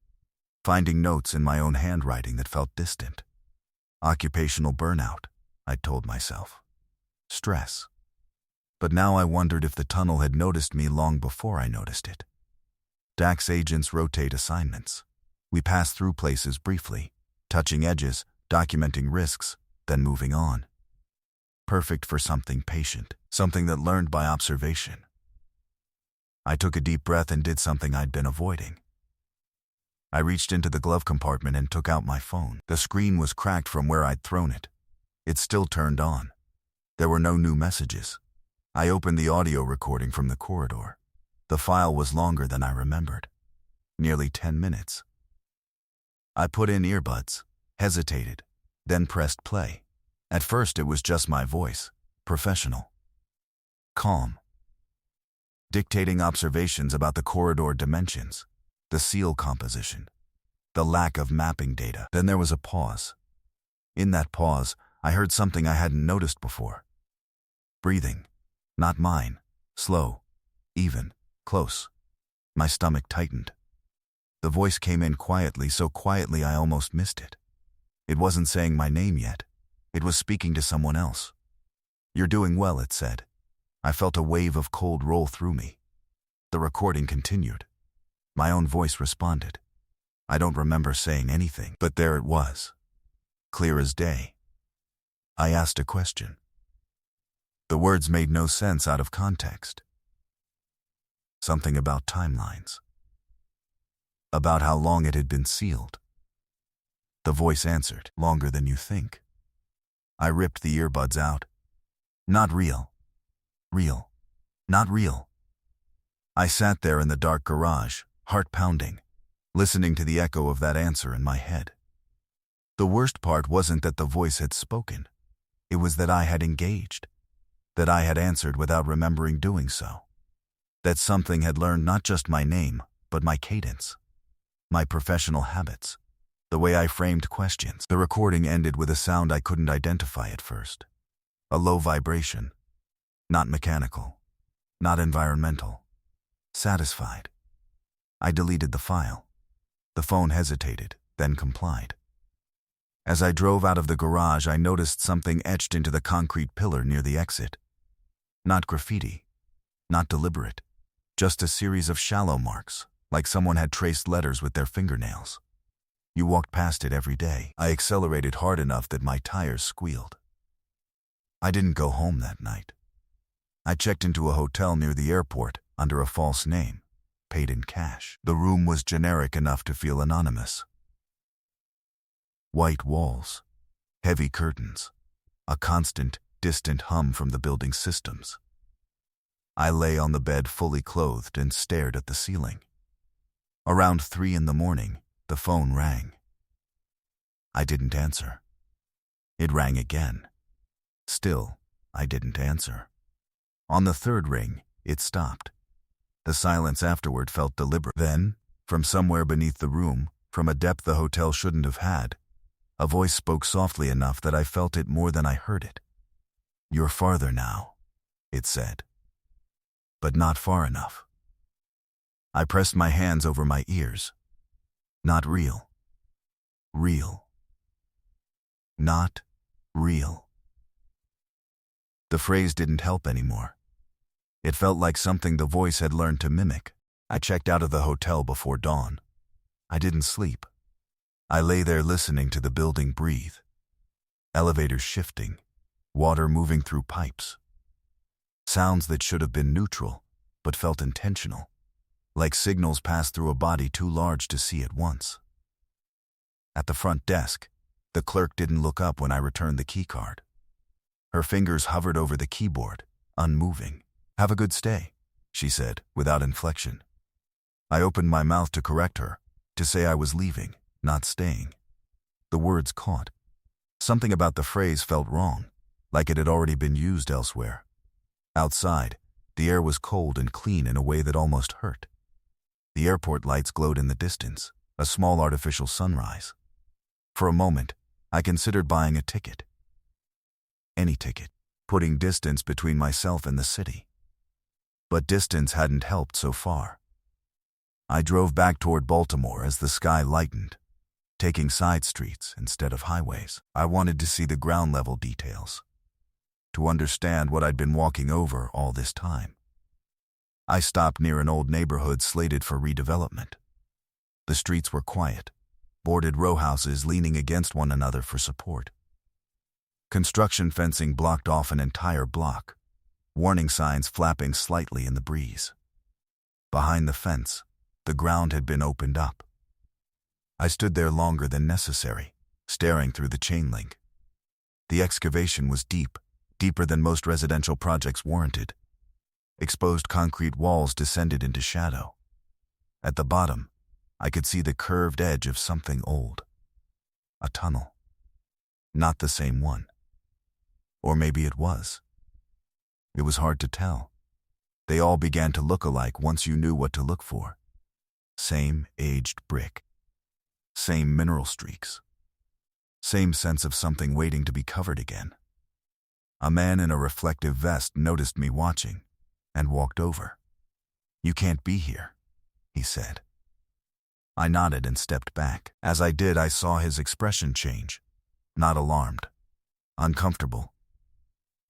finding notes in my own handwriting that felt distant. Occupational burnout, I'd told myself. Stress. But now I wondered if the tunnel had noticed me long before I noticed it. DAX agents rotate assignments. We pass through places briefly, touching edges, documenting risks, then moving on. Perfect for something patient, something that learned by observation. I took a deep breath and did something I'd been avoiding. I reached into the glove compartment and took out my phone. The screen was cracked from where I'd thrown it. It still turned on. There were no new messages. I opened the audio recording from the corridor. The file was longer than I remembered. Nearly 10 minutes. I put in earbuds, hesitated, then pressed play. At first it was just my voice, professional. Calm. Dictating observations about the corridor dimensions, the seal composition, the lack of mapping data. Then there was a pause. In that pause, I heard something I hadn't noticed before. Breathing. Not mine. Slow. Even. Close. My stomach tightened. The voice came in quietly, so quietly I almost missed it. It wasn't saying my name yet. It was speaking to someone else. "You're doing well," it said. I felt a wave of cold roll through me. The recording continued. My own voice responded. I don't remember saying anything, but there it was. Clear as day. I asked a question. The words made no sense out of context. Something about timelines. About how long it had been sealed. The voice answered, "Longer than you think." I ripped the earbuds out. Not real. Real. Not real. I sat there in the dark garage, heart pounding, listening to the echo of that answer in my head. The worst part wasn't that the voice had spoken. It was that I had engaged. That I had answered without remembering doing so. That something had learned not just my name, but my cadence. My professional habits. The way I framed questions. The recording ended with a sound I couldn't identify at first. A low vibration. Not mechanical. Not environmental. Satisfied. I deleted the file. The phone hesitated, then complied. As I drove out of the garage, I noticed something etched into the concrete pillar near the exit. Not graffiti. Not deliberate. Just a series of shallow marks, like someone had traced letters with their fingernails. You walked past it every day. I accelerated hard enough that my tires squealed. I didn't go home that night. I checked into a hotel near the airport under a false name, paid in cash. The room was generic enough to feel anonymous. White walls, heavy curtains, a constant, distant hum from the building's systems. I lay on the bed fully clothed and stared at the ceiling. Around 3 a.m, the phone rang. I didn't answer. It rang again. Still, I didn't answer. On the 3rd ring, it stopped. The silence afterward felt deliberate. Then, from somewhere beneath the room, from a depth the hotel shouldn't have had, a voice spoke softly enough that I felt it more than I heard it. "You're farther now," it said. But not far enough. I pressed my hands over my ears. Not real. Real. Not real. The phrase didn't help anymore. It felt like something the voice had learned to mimic. I checked out of the hotel before dawn. I didn't sleep. I lay there listening to the building breathe. Elevators shifting, water moving through pipes. Sounds that should have been neutral, but felt intentional, like signals passed through a body too large to see at once. At the front desk, the clerk didn't look up when I returned the keycard. Her fingers hovered over the keyboard, unmoving. "Have a good stay," she said, without inflection. I opened my mouth to correct her, to say I was leaving, not staying. The words caught. Something about the phrase felt wrong, like it had already been used elsewhere. Outside, the air was cold and clean in a way that almost hurt. The airport lights glowed in the distance, a small artificial sunrise. For a moment, I considered buying a ticket. Any ticket, putting distance between myself and the city. But distance hadn't helped so far. I drove back toward Baltimore as the sky lightened, taking side streets instead of highways. I wanted to see the ground level details, to understand what I'd been walking over all this time. I stopped near an old neighborhood slated for redevelopment. The streets were quiet, boarded row houses leaning against one another for support. Construction fencing blocked off an entire block, warning signs flapping slightly in the breeze. Behind the fence, the ground had been opened up. I stood there longer than necessary, staring through the chain link. The excavation was deep, deeper than most residential projects warranted. Exposed concrete walls descended into shadow. At the bottom, I could see the curved edge of something old. A tunnel. Not the same one. Or maybe it was. It was hard to tell. They all began to look alike once you knew what to look for. Same aged brick. Same mineral streaks. Same sense of something waiting to be covered again. A man in a reflective vest noticed me watching and walked over. "You can't be here," he said. I nodded and stepped back. As I did, I saw his expression change. Not alarmed. Uncomfortable.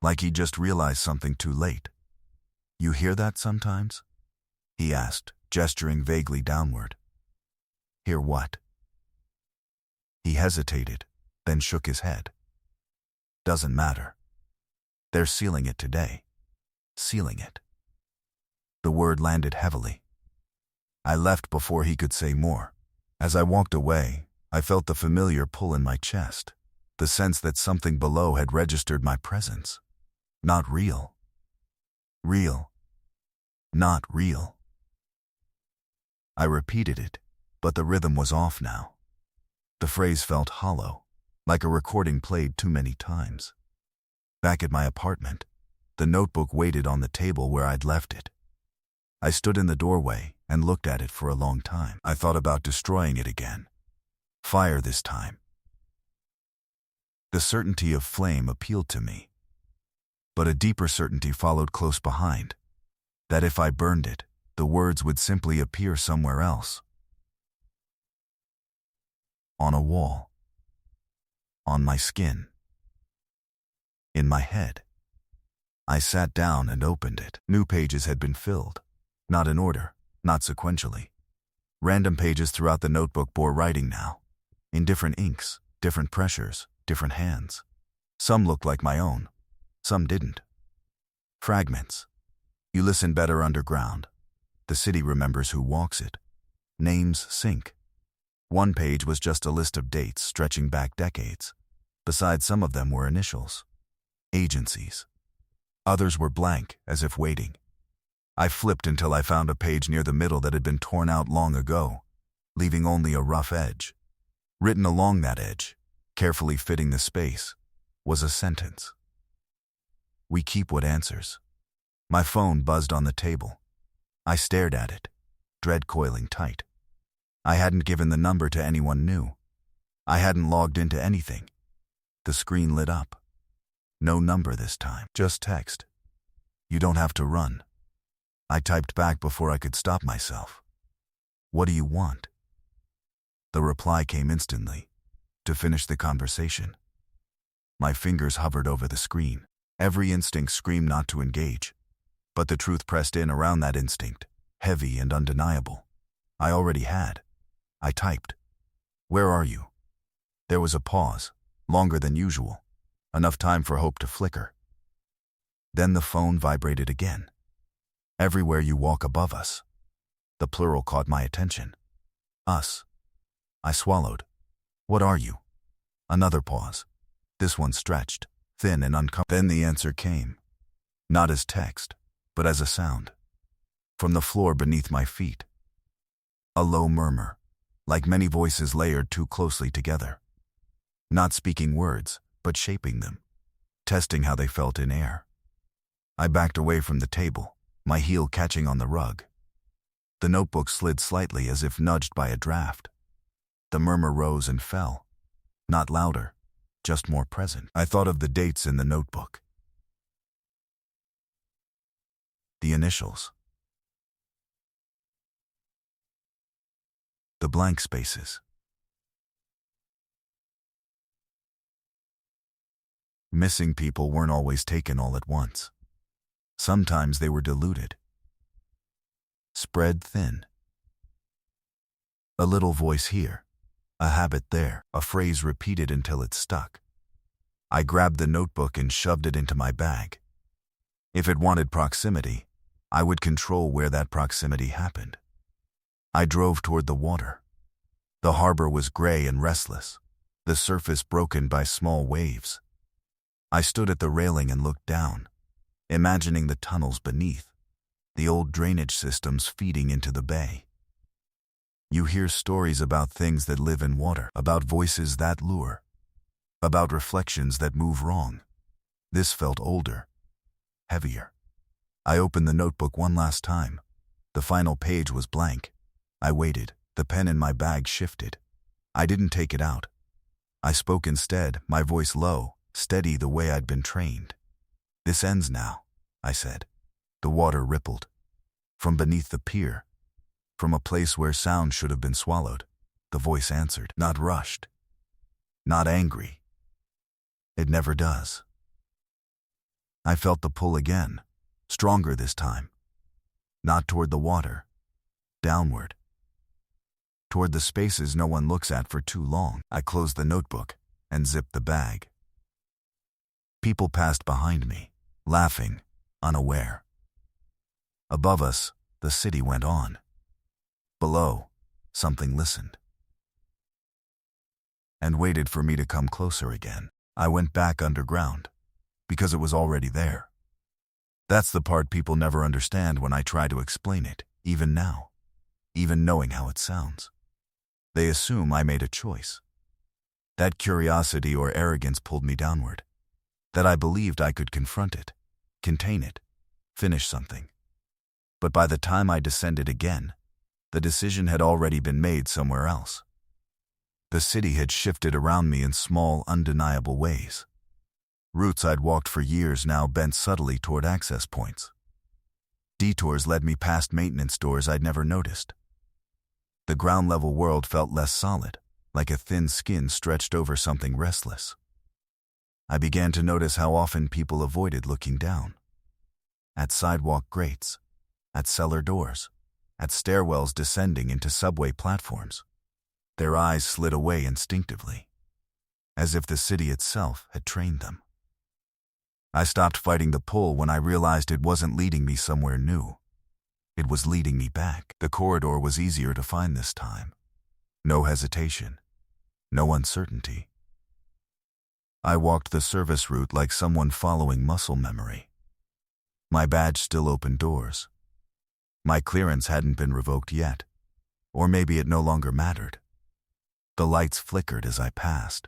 Like he just realized something too late. "You hear that sometimes?" he asked, gesturing vaguely downward. "Hear what?" He hesitated, then shook his head. "Doesn't matter. They're sealing it today. Sealing it." The word landed heavily. I left before he could say more. As I walked away, I felt the familiar pull in my chest, the sense that something below had registered my presence. Not real. Real. Not real. I repeated it, but the rhythm was off now. The phrase felt hollow, like a recording played too many times. Back at my apartment, the notebook waited on the table where I'd left it. I stood in the doorway and looked at it for a long time. I thought about destroying it again. Fire this time. The certainty of flame appealed to me. But a deeper certainty followed close behind, that if I burned it, the words would simply appear somewhere else. On a wall. On my skin. In my head. I sat down and opened it. New pages had been filled. Not in order, not sequentially. Random pages throughout the notebook bore writing now. In different inks, different pressures, different hands. Some looked like my own. Some didn't. Fragments. You listen better underground. The city remembers who walks it. Names sink. One page was just a list of dates stretching back decades. Besides, some of them were initials. Agencies. Others were blank, as if waiting. I flipped until I found a page near the middle that had been torn out long ago, leaving only a rough edge. Written along that edge, carefully fitting the space, was a sentence. "We keep what answers." My phone buzzed on the table. I stared at it, dread coiling tight. I hadn't given the number to anyone new. I hadn't logged into anything. The screen lit up. No number this time, just text. "You don't have to run." I typed back before I could stop myself. "What do you want?" The reply came instantly, to finish the conversation. My fingers hovered over the screen. Every instinct screamed not to engage. But the truth pressed in around that instinct, heavy and undeniable. I already had. I typed. "Where are you?" There was a pause, longer than usual, enough time for hope to flicker. Then the phone vibrated again. "Everywhere you walk above us." The plural caught my attention. "Us." I swallowed. "What are you?" Another pause. This one stretched, thin and uncomfortable. Then the answer came. Not as text, but as a sound. From the floor beneath my feet. A low murmur, like many voices layered too closely together. Not speaking words, but shaping them, testing how they felt in air. I backed away from the table, my heel catching on the rug. The notebook slid slightly as if nudged by a draft. The murmur rose and fell. Not louder, just more present. I thought of the dates in the notebook. The initials. The blank spaces. Missing people weren't always taken all at once. Sometimes they were diluted. Spread thin. A little voice here, a habit there, a phrase repeated until it stuck. I grabbed the notebook and shoved it into my bag. If it wanted proximity, I would control where that proximity happened. I drove toward the water. The harbor was gray and restless, the surface broken by small waves. I stood at the railing and looked down, imagining the tunnels beneath, the old drainage systems feeding into the bay. You hear stories about things that live in water, about voices that lure, about reflections that move wrong. This felt older, heavier. I opened the notebook one last time. The final page was blank. I waited. The pen in my bag shifted. I didn't take it out. I spoke instead, my voice low, steady the way I'd been trained. "This ends now," I said. The water rippled. From beneath the pier, from a place where sound should have been swallowed, the voice answered, not rushed, not angry. It never does. I felt the pull again, stronger this time. Not toward the water, downward. Toward the spaces no one looks at for too long. I closed the notebook and zipped the bag. People passed behind me, laughing, unaware. Above us, the city went on. Below, something listened. And waited for me to come closer again. I went back underground, because it was already there. That's the part people never understand when I try to explain it, even now, even knowing how it sounds. They assume I made a choice. That curiosity or arrogance pulled me downward. That I believed I could confront it, contain it, finish something. But by the time I descended again, the decision had already been made somewhere else. The city had shifted around me in small, undeniable ways. Routes I'd walked for years now bent subtly toward access points. Detours led me past maintenance doors I'd never noticed. The ground-level world felt less solid, like a thin skin stretched over something restless. I began to notice how often people avoided looking down. At sidewalk grates, at cellar doors, at stairwells descending into subway platforms. Their eyes slid away instinctively, as if the city itself had trained them. I stopped fighting the pull when I realized it wasn't leading me somewhere new. It was leading me back. The corridor was easier to find this time. No hesitation, no uncertainty. I walked the service route like someone following muscle memory. My badge still opened doors. My clearance hadn't been revoked yet, or maybe it no longer mattered. The lights flickered as I passed,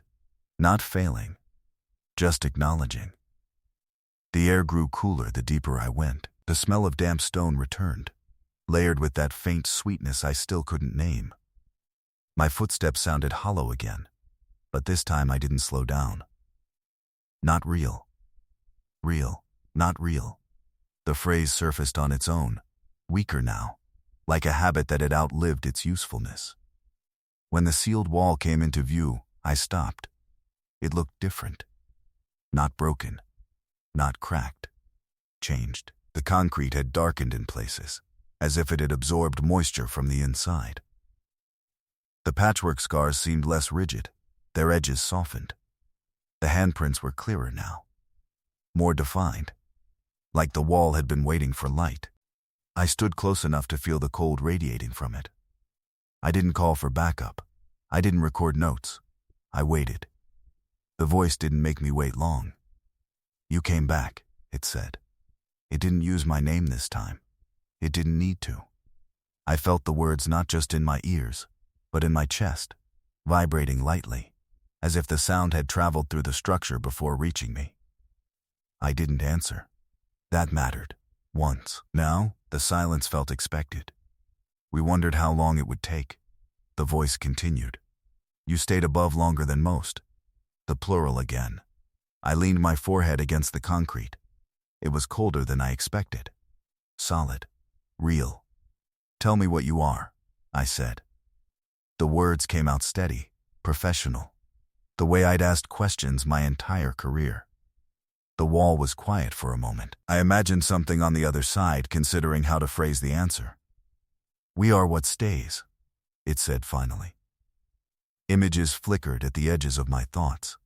not failing, just acknowledging. The air grew cooler the deeper I went. The smell of damp stone returned, layered with that faint sweetness I still couldn't name. My footsteps sounded hollow again, but this time I didn't slow down. Not real. Real, not real. The phrase surfaced on its own, weaker now, like a habit that had outlived its usefulness. When the sealed wall came into view, I stopped. It looked different. Not broken. Not cracked. Changed. The concrete had darkened in places, as if it had absorbed moisture from the inside. The patchwork scars seemed less rigid, their edges softened. The handprints were clearer now, more defined, like the wall had been waiting for light. I stood close enough to feel the cold radiating from it. I didn't call for backup. I didn't record notes. I waited. The voice didn't make me wait long. "You came back," it said. It didn't use my name this time. It didn't need to. I felt the words not just in my ears, but in my chest, vibrating lightly, as if the sound had traveled through the structure before reaching me. I didn't answer. That mattered. Once. Now, the silence felt expected. We wondered how long it would take. The voice continued. "You stayed above longer than most." The plural again. I leaned my forehead against the concrete. It was colder than I expected. Solid. Real. "Tell me what you are," I said. The words came out steady, professional, the way I'd asked questions my entire career. The wall was quiet for a moment. I imagined something on the other side, considering how to phrase the answer. "We are what stays," it said finally. Images flickered at the edges of my thoughts.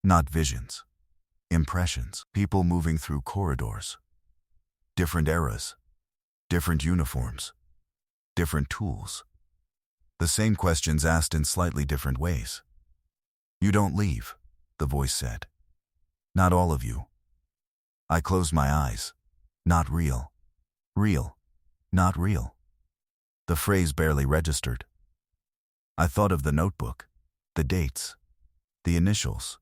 Not visions. Impressions. People moving through corridors. Different eras. Different uniforms. Different tools. The same questions asked in slightly different ways. "You don't leave," the voice said. "Not all of you." I closed my eyes. Not real. Real. Not real. The phrase barely registered. I thought of the notebook, the dates, the initials,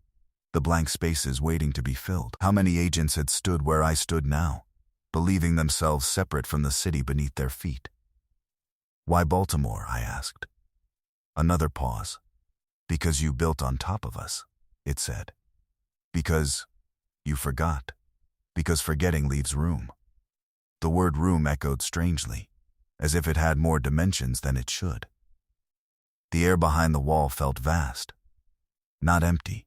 the blank spaces waiting to be filled. How many agents had stood where I stood now, believing themselves separate from the city beneath their feet? "Why Baltimore?" I asked. Another pause. "Because you built on top of us," it said. "Because you forgot. Because forgetting leaves room." The word room echoed strangely, as if it had more dimensions than it should. The air behind the wall felt vast. Not empty.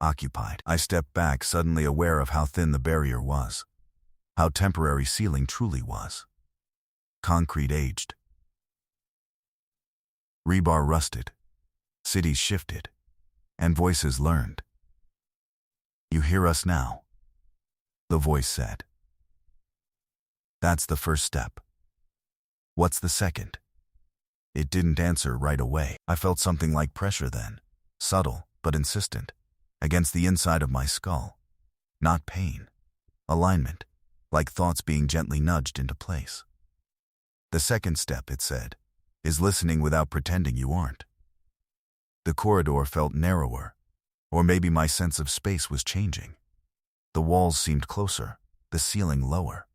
Occupied. I stepped back, suddenly aware of how thin the barrier was. How temporary ceiling truly was. Concrete aged. Rebar rusted. Cities shifted. And voices learned. "You hear us now," the voice said. "That's the first step. What's the second?" It didn't answer right away. I felt something like pressure then, subtle but insistent, against the inside of my skull. Not pain. Alignment, like thoughts being gently nudged into place. "The second step," it said, "is listening without pretending you aren't." The corridor felt narrower, or maybe my sense of space was changing. The walls seemed closer, the ceiling lower.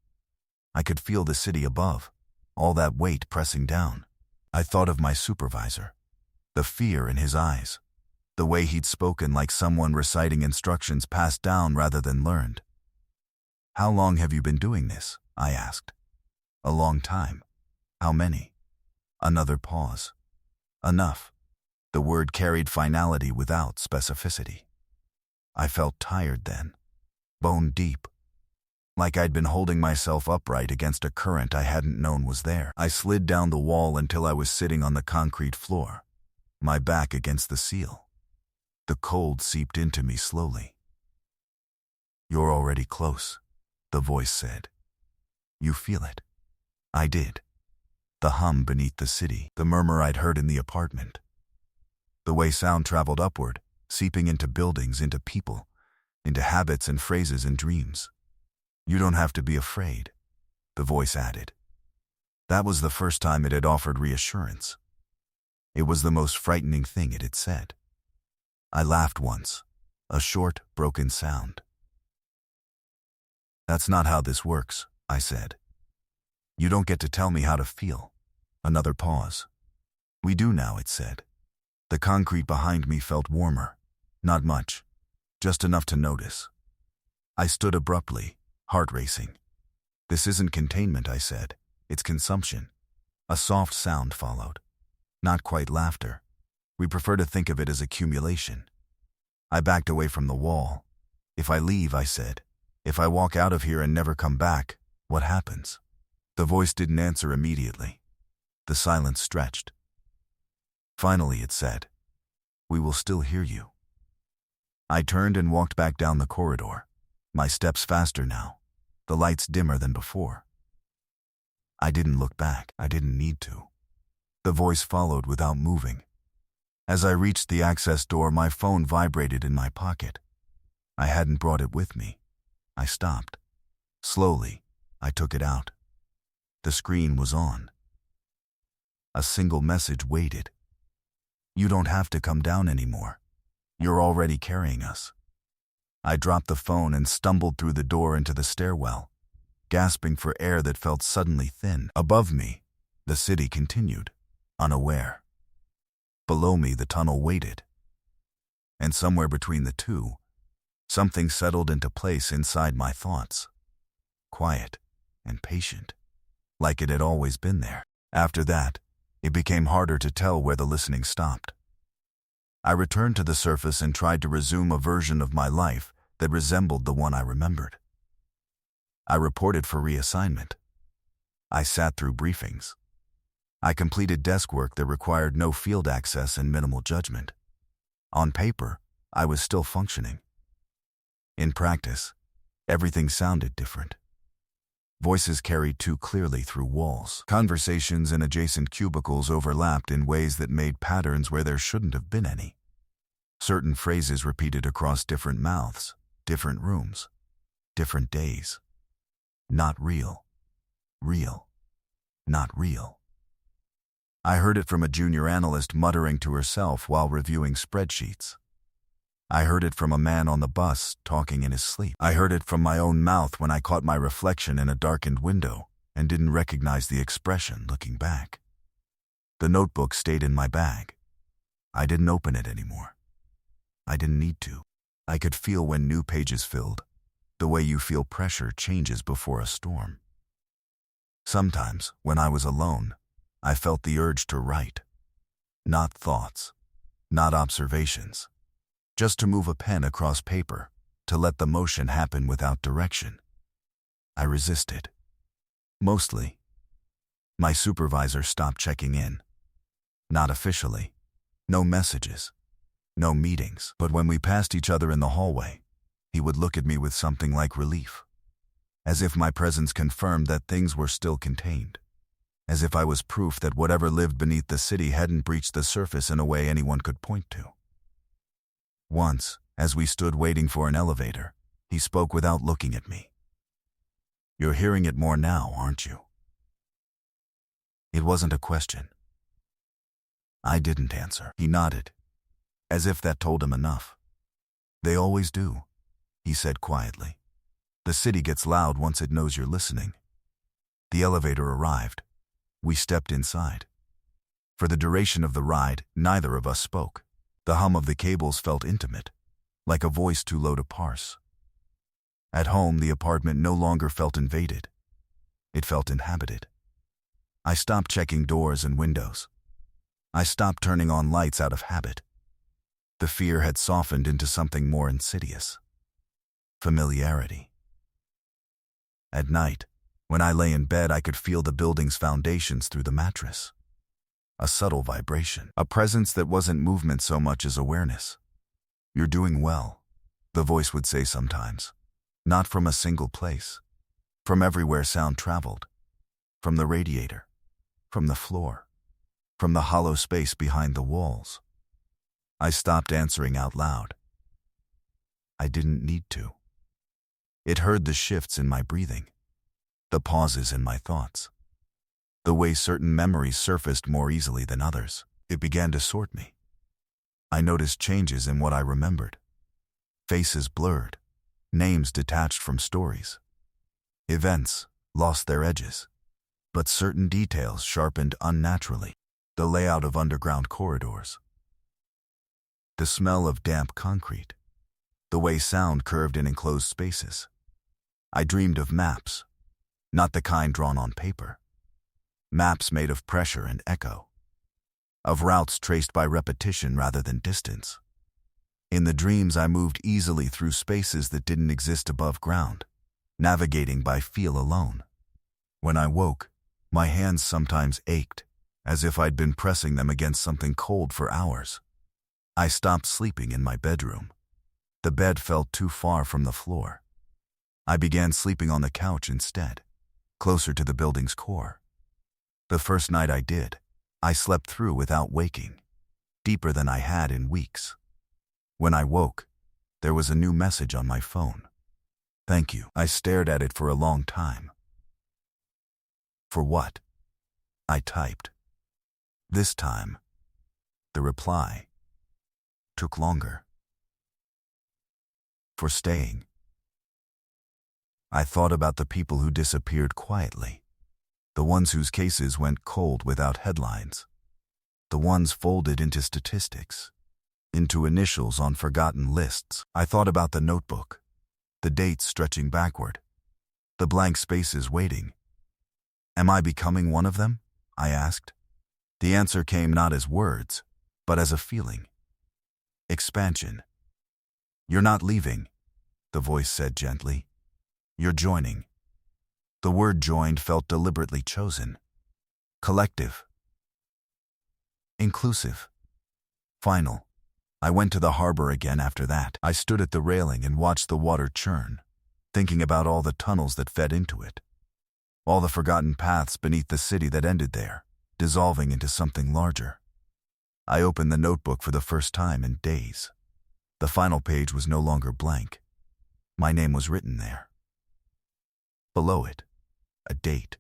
I could feel the city above, all that weight pressing down. I thought of my supervisor, the fear in his eyes, the way he'd spoken like someone reciting instructions passed down rather than learned. "How long have you been doing this?" I asked. "A long time." "How many?" Another pause. Enough. The word carried finality without specificity. I felt tired then, bone deep, like I'd been holding myself upright against a current I hadn't known was there. I slid down the wall until I was sitting on the concrete floor, my back against the seal. The cold seeped into me slowly. "You're already close," the voice said. "You feel it." I did. The hum beneath the city, the murmur I'd heard in the apartment. The way sound traveled upward, seeping into buildings, into people, into habits and phrases and dreams. "You don't have to be afraid," the voice added. That was the first time it had offered reassurance. It was the most frightening thing it had said. I laughed once, a short, broken sound. "That's not how this works," I said. "You don't get to tell me how to feel." Another pause. "We do now," it said. The concrete behind me felt warmer. Not much, just enough to notice. I stood abruptly, heart racing. "This isn't containment," I said. "It's consumption." A soft sound followed. Not quite laughter. We prefer to think of it as accumulation. I backed away from the wall. "If I leave," I said, If I walk out of here and never come back, what happens? The voice didn't answer immediately. The silence stretched. Finally it said, "We will still hear you." I turned and walked back down the corridor, my steps faster now, the lights dimmer than before. I didn't look back. I didn't need to. The voice followed without moving. As I reached the access door, my phone vibrated in my pocket. I hadn't brought it with me. I stopped. Slowly, I took it out. The screen was on. A single message waited. "You don't have to come down anymore. You're already carrying us." I dropped the phone and stumbled through the door into the stairwell, gasping for air that felt suddenly thin. Above me, the city continued, unaware. Below me, the tunnel waited. And somewhere between the two, something settled into place inside my thoughts. Quiet and patient, like it had always been there. After that, it became harder to tell where the listening stopped. I returned to the surface and tried to resume a version of my life that resembled the one I remembered. I reported for reassignment. I sat through briefings. I completed desk work that required no field access and minimal judgment. On paper, I was still functioning. In practice, everything sounded different. Voices carried too clearly through walls. Conversations in adjacent cubicles overlapped in ways that made patterns where there shouldn't have been any. Certain phrases repeated across different mouths, different rooms, different days. Not real. Real. Not real. I heard it from a junior analyst muttering to herself while reviewing spreadsheets. I heard it from a man on the bus talking in his sleep. I heard it from my own mouth when I caught my reflection in a darkened window and didn't recognize the expression looking back. The notebook stayed in my bag. I didn't open it anymore. I didn't need to. I could feel when new pages filled, the way you feel pressure changes before a storm. Sometimes, when I was alone, I felt the urge to write. Not thoughts, not observations. Just to move a pen across paper, to let the motion happen without direction. I resisted. Mostly. My supervisor stopped checking in. Not officially. No messages. No meetings. But when we passed each other in the hallway, he would look at me with something like relief. As if my presence confirmed that things were still contained. As if I was proof that whatever lived beneath the city hadn't breached the surface in a way anyone could point to. Once, as we stood waiting for an elevator, he spoke without looking at me. "You're hearing it more now, aren't you?" It wasn't a question. I didn't answer. He nodded, as if that told him enough. "They always do," he said quietly. "The city gets loud once it knows you're listening." The elevator arrived. We stepped inside. For the duration of the ride, neither of us spoke. The hum of the cables felt intimate, like a voice too low to parse. At home, the apartment no longer felt invaded. It felt inhabited. I stopped checking doors and windows. I stopped turning on lights out of habit. The fear had softened into something more insidious. Familiarity. At night, when I lay in bed, I could feel the building's foundations through the mattress. A subtle vibration, a presence that wasn't movement so much as awareness. "You're doing well," the voice would say sometimes. Not from a single place. From everywhere sound traveled. From the radiator. From the floor. From the hollow space behind the walls. I stopped answering out loud. I didn't need to. It heard the shifts in my breathing. The pauses in my thoughts. The way certain memories surfaced more easily than others. It began to sort me. I noticed changes in what I remembered. Faces blurred. Names detached from stories. Events lost their edges. But certain details sharpened unnaturally. The layout of underground corridors. The smell of damp concrete. The way sound curved in enclosed spaces. I dreamed of maps. Not the kind drawn on paper. Maps made of pressure and echo. Of routes traced by repetition rather than distance. In the dreams, I moved easily through spaces that didn't exist above ground. navigating by feel alone. When I woke, my hands sometimes ached, as if I'd been pressing them against something cold for hours. I stopped sleeping in my bedroom. The bed felt too far from the floor. I began sleeping on the couch instead, closer to the building's core. The first night I did, I slept through without waking, deeper than I had in weeks. When I woke, there was a new message on my phone. "Thank you." I stared at it for a long time. "For what?" I typed. This time, the reply took longer. "For staying." I thought about the people who disappeared quietly, the ones whose cases went cold without headlines, the ones folded into statistics, into initials on forgotten lists. I thought about the notebook, the dates stretching backward, the blank spaces waiting. Am I becoming one of them? I asked. The answer came not as words, but as a feeling. Expansion. "You're not leaving," the voice said gently. "You're joining." The word joined felt deliberately chosen. Collective. Inclusive. Final. I went to the harbor again after that. I stood at the railing and watched the water churn, thinking about all the tunnels that fed into it, all the forgotten paths beneath the city that ended there, dissolving into something larger. I opened the notebook for the first time in days. The final page was no longer blank. My name was written there. Below it, a date.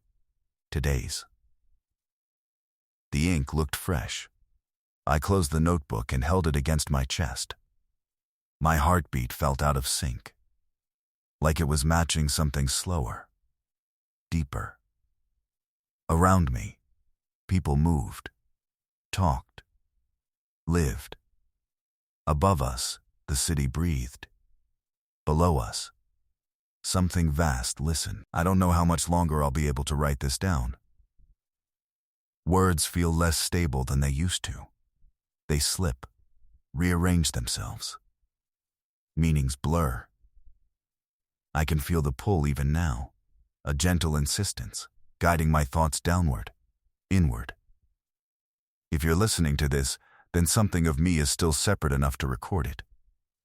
Today's. The ink looked fresh. I closed the notebook and held it against my chest. My heartbeat felt out of sync, like it was matching something slower, deeper. Around me, people moved, talked, lived. Above us, the city breathed. Below us, something vast listened. I don't know how much longer I'll be able to write this down. Words feel less stable than they used to. They slip, rearrange themselves. Meanings blur. I can feel the pull even now, a gentle insistence, guiding my thoughts downward, inward. If you're listening to this, then something of me is still separate enough to record it.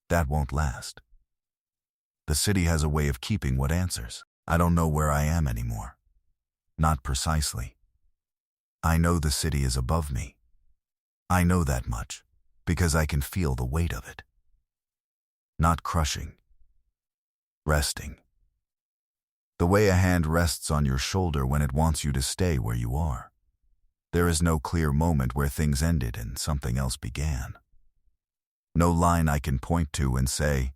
That won't last. The city has a way of keeping what answers. I don't know where I am anymore. Not precisely. I know the city is above me. I know that much, because I can feel the weight of it. Not crushing. Resting. The way a hand rests on your shoulder when it wants you to stay where you are. There is no clear moment where things ended and something else began. No line I can point to and say,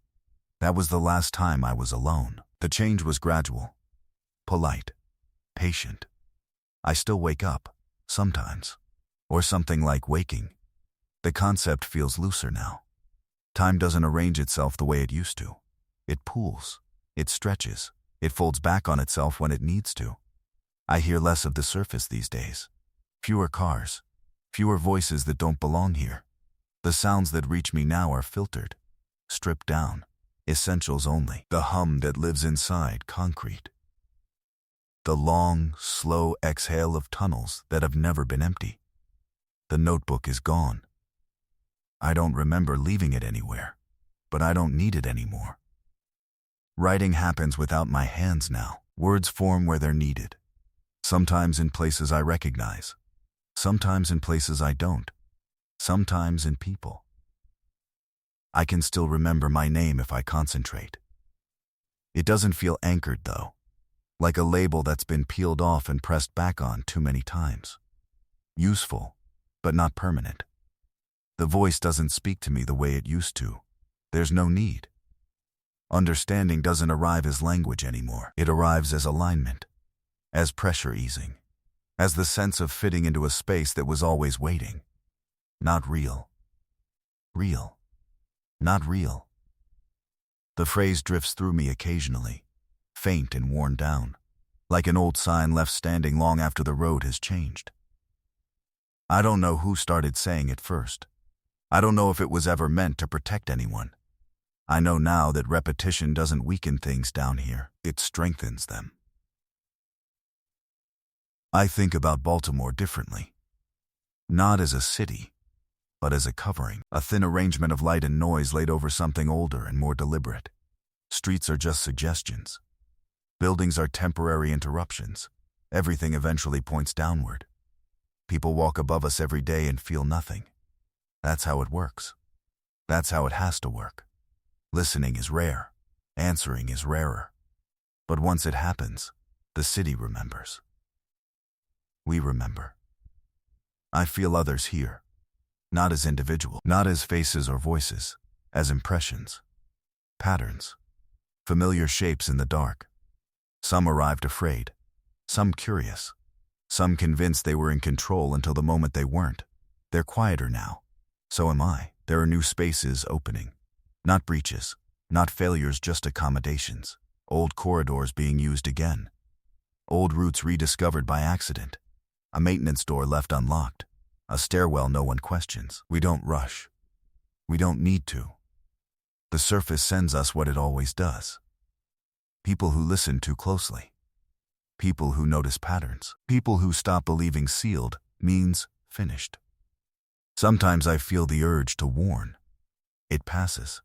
that was the last time I was alone. The change was gradual, polite, patient. I still wake up, sometimes, or something like waking. The concept feels looser now. Time doesn't arrange itself the way it used to. It pools, it stretches, it folds back on itself when it needs to. I hear less of the surface these days. Fewer cars, fewer voices that don't belong here. The sounds that reach me now are filtered, stripped down, essentials only. The hum that lives inside concrete. The long, slow exhale of tunnels that have never been empty. The notebook is gone. I don't remember leaving it anywhere, but I don't need it anymore. Writing happens without my hands now. Words form where they're needed. Sometimes in places I recognize. Sometimes in places I don't. Sometimes in people. I can still remember my name if I concentrate. It doesn't feel anchored though, like a label that's been peeled off and pressed back on too many times. Useful, but not permanent. The voice doesn't speak to me the way it used to. There's no need. Understanding doesn't arrive as language anymore. It arrives as alignment, as pressure easing, as the sense of fitting into a space that was always waiting. Not real. Real. Not real. The phrase drifts through me occasionally, faint and worn down, like an old sign left standing long after the road has changed. I don't know who started saying it first. I don't know if it was ever meant to protect anyone. I know now that repetition doesn't weaken things down here, it strengthens them. I think about Baltimore differently. Not as a city, but as a covering, a thin arrangement of light and noise laid over something older and more deliberate. Streets are just suggestions. Buildings are temporary interruptions. Everything eventually points downward. People walk above us every day and feel nothing. That's how it works. That's how it has to work. Listening is rare. Answering is rarer. But once it happens, the city remembers. We remember. I feel others here, not as individuals, not as faces or voices, as impressions, patterns, familiar shapes in the dark. Some arrived afraid, some curious, some convinced they were in control until the moment they weren't. They're quieter now. So am I. There are new spaces opening. Not breaches, not failures, just accommodations. Old corridors being used again. Old routes rediscovered by accident. A maintenance door left unlocked. A stairwell no one questions. We don't rush. We don't need to. The surface sends us what it always does. People who listen too closely. People who notice patterns. People who stop believing sealed means finished. Sometimes I feel the urge to warn. It passes.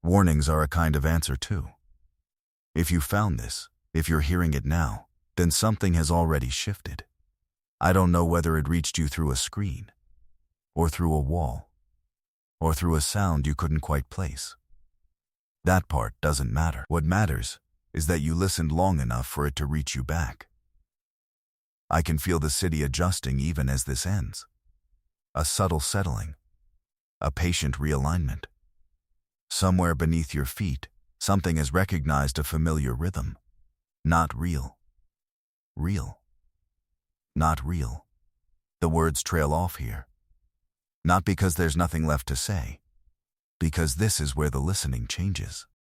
Warnings are a kind of answer too. If you found this, if you're hearing it now, then something has already shifted. I don't know whether it reached you through a screen, or through a wall, or through a sound you couldn't quite place. That part doesn't matter. What matters is that you listened long enough for it to reach you back. I can feel the city adjusting even as this ends. A subtle settling, a patient realignment. Somewhere beneath your feet, something has recognized a familiar rhythm. Not real. Real. Not real. The words trail off here. Not because there's nothing left to say, because this is where the listening changes.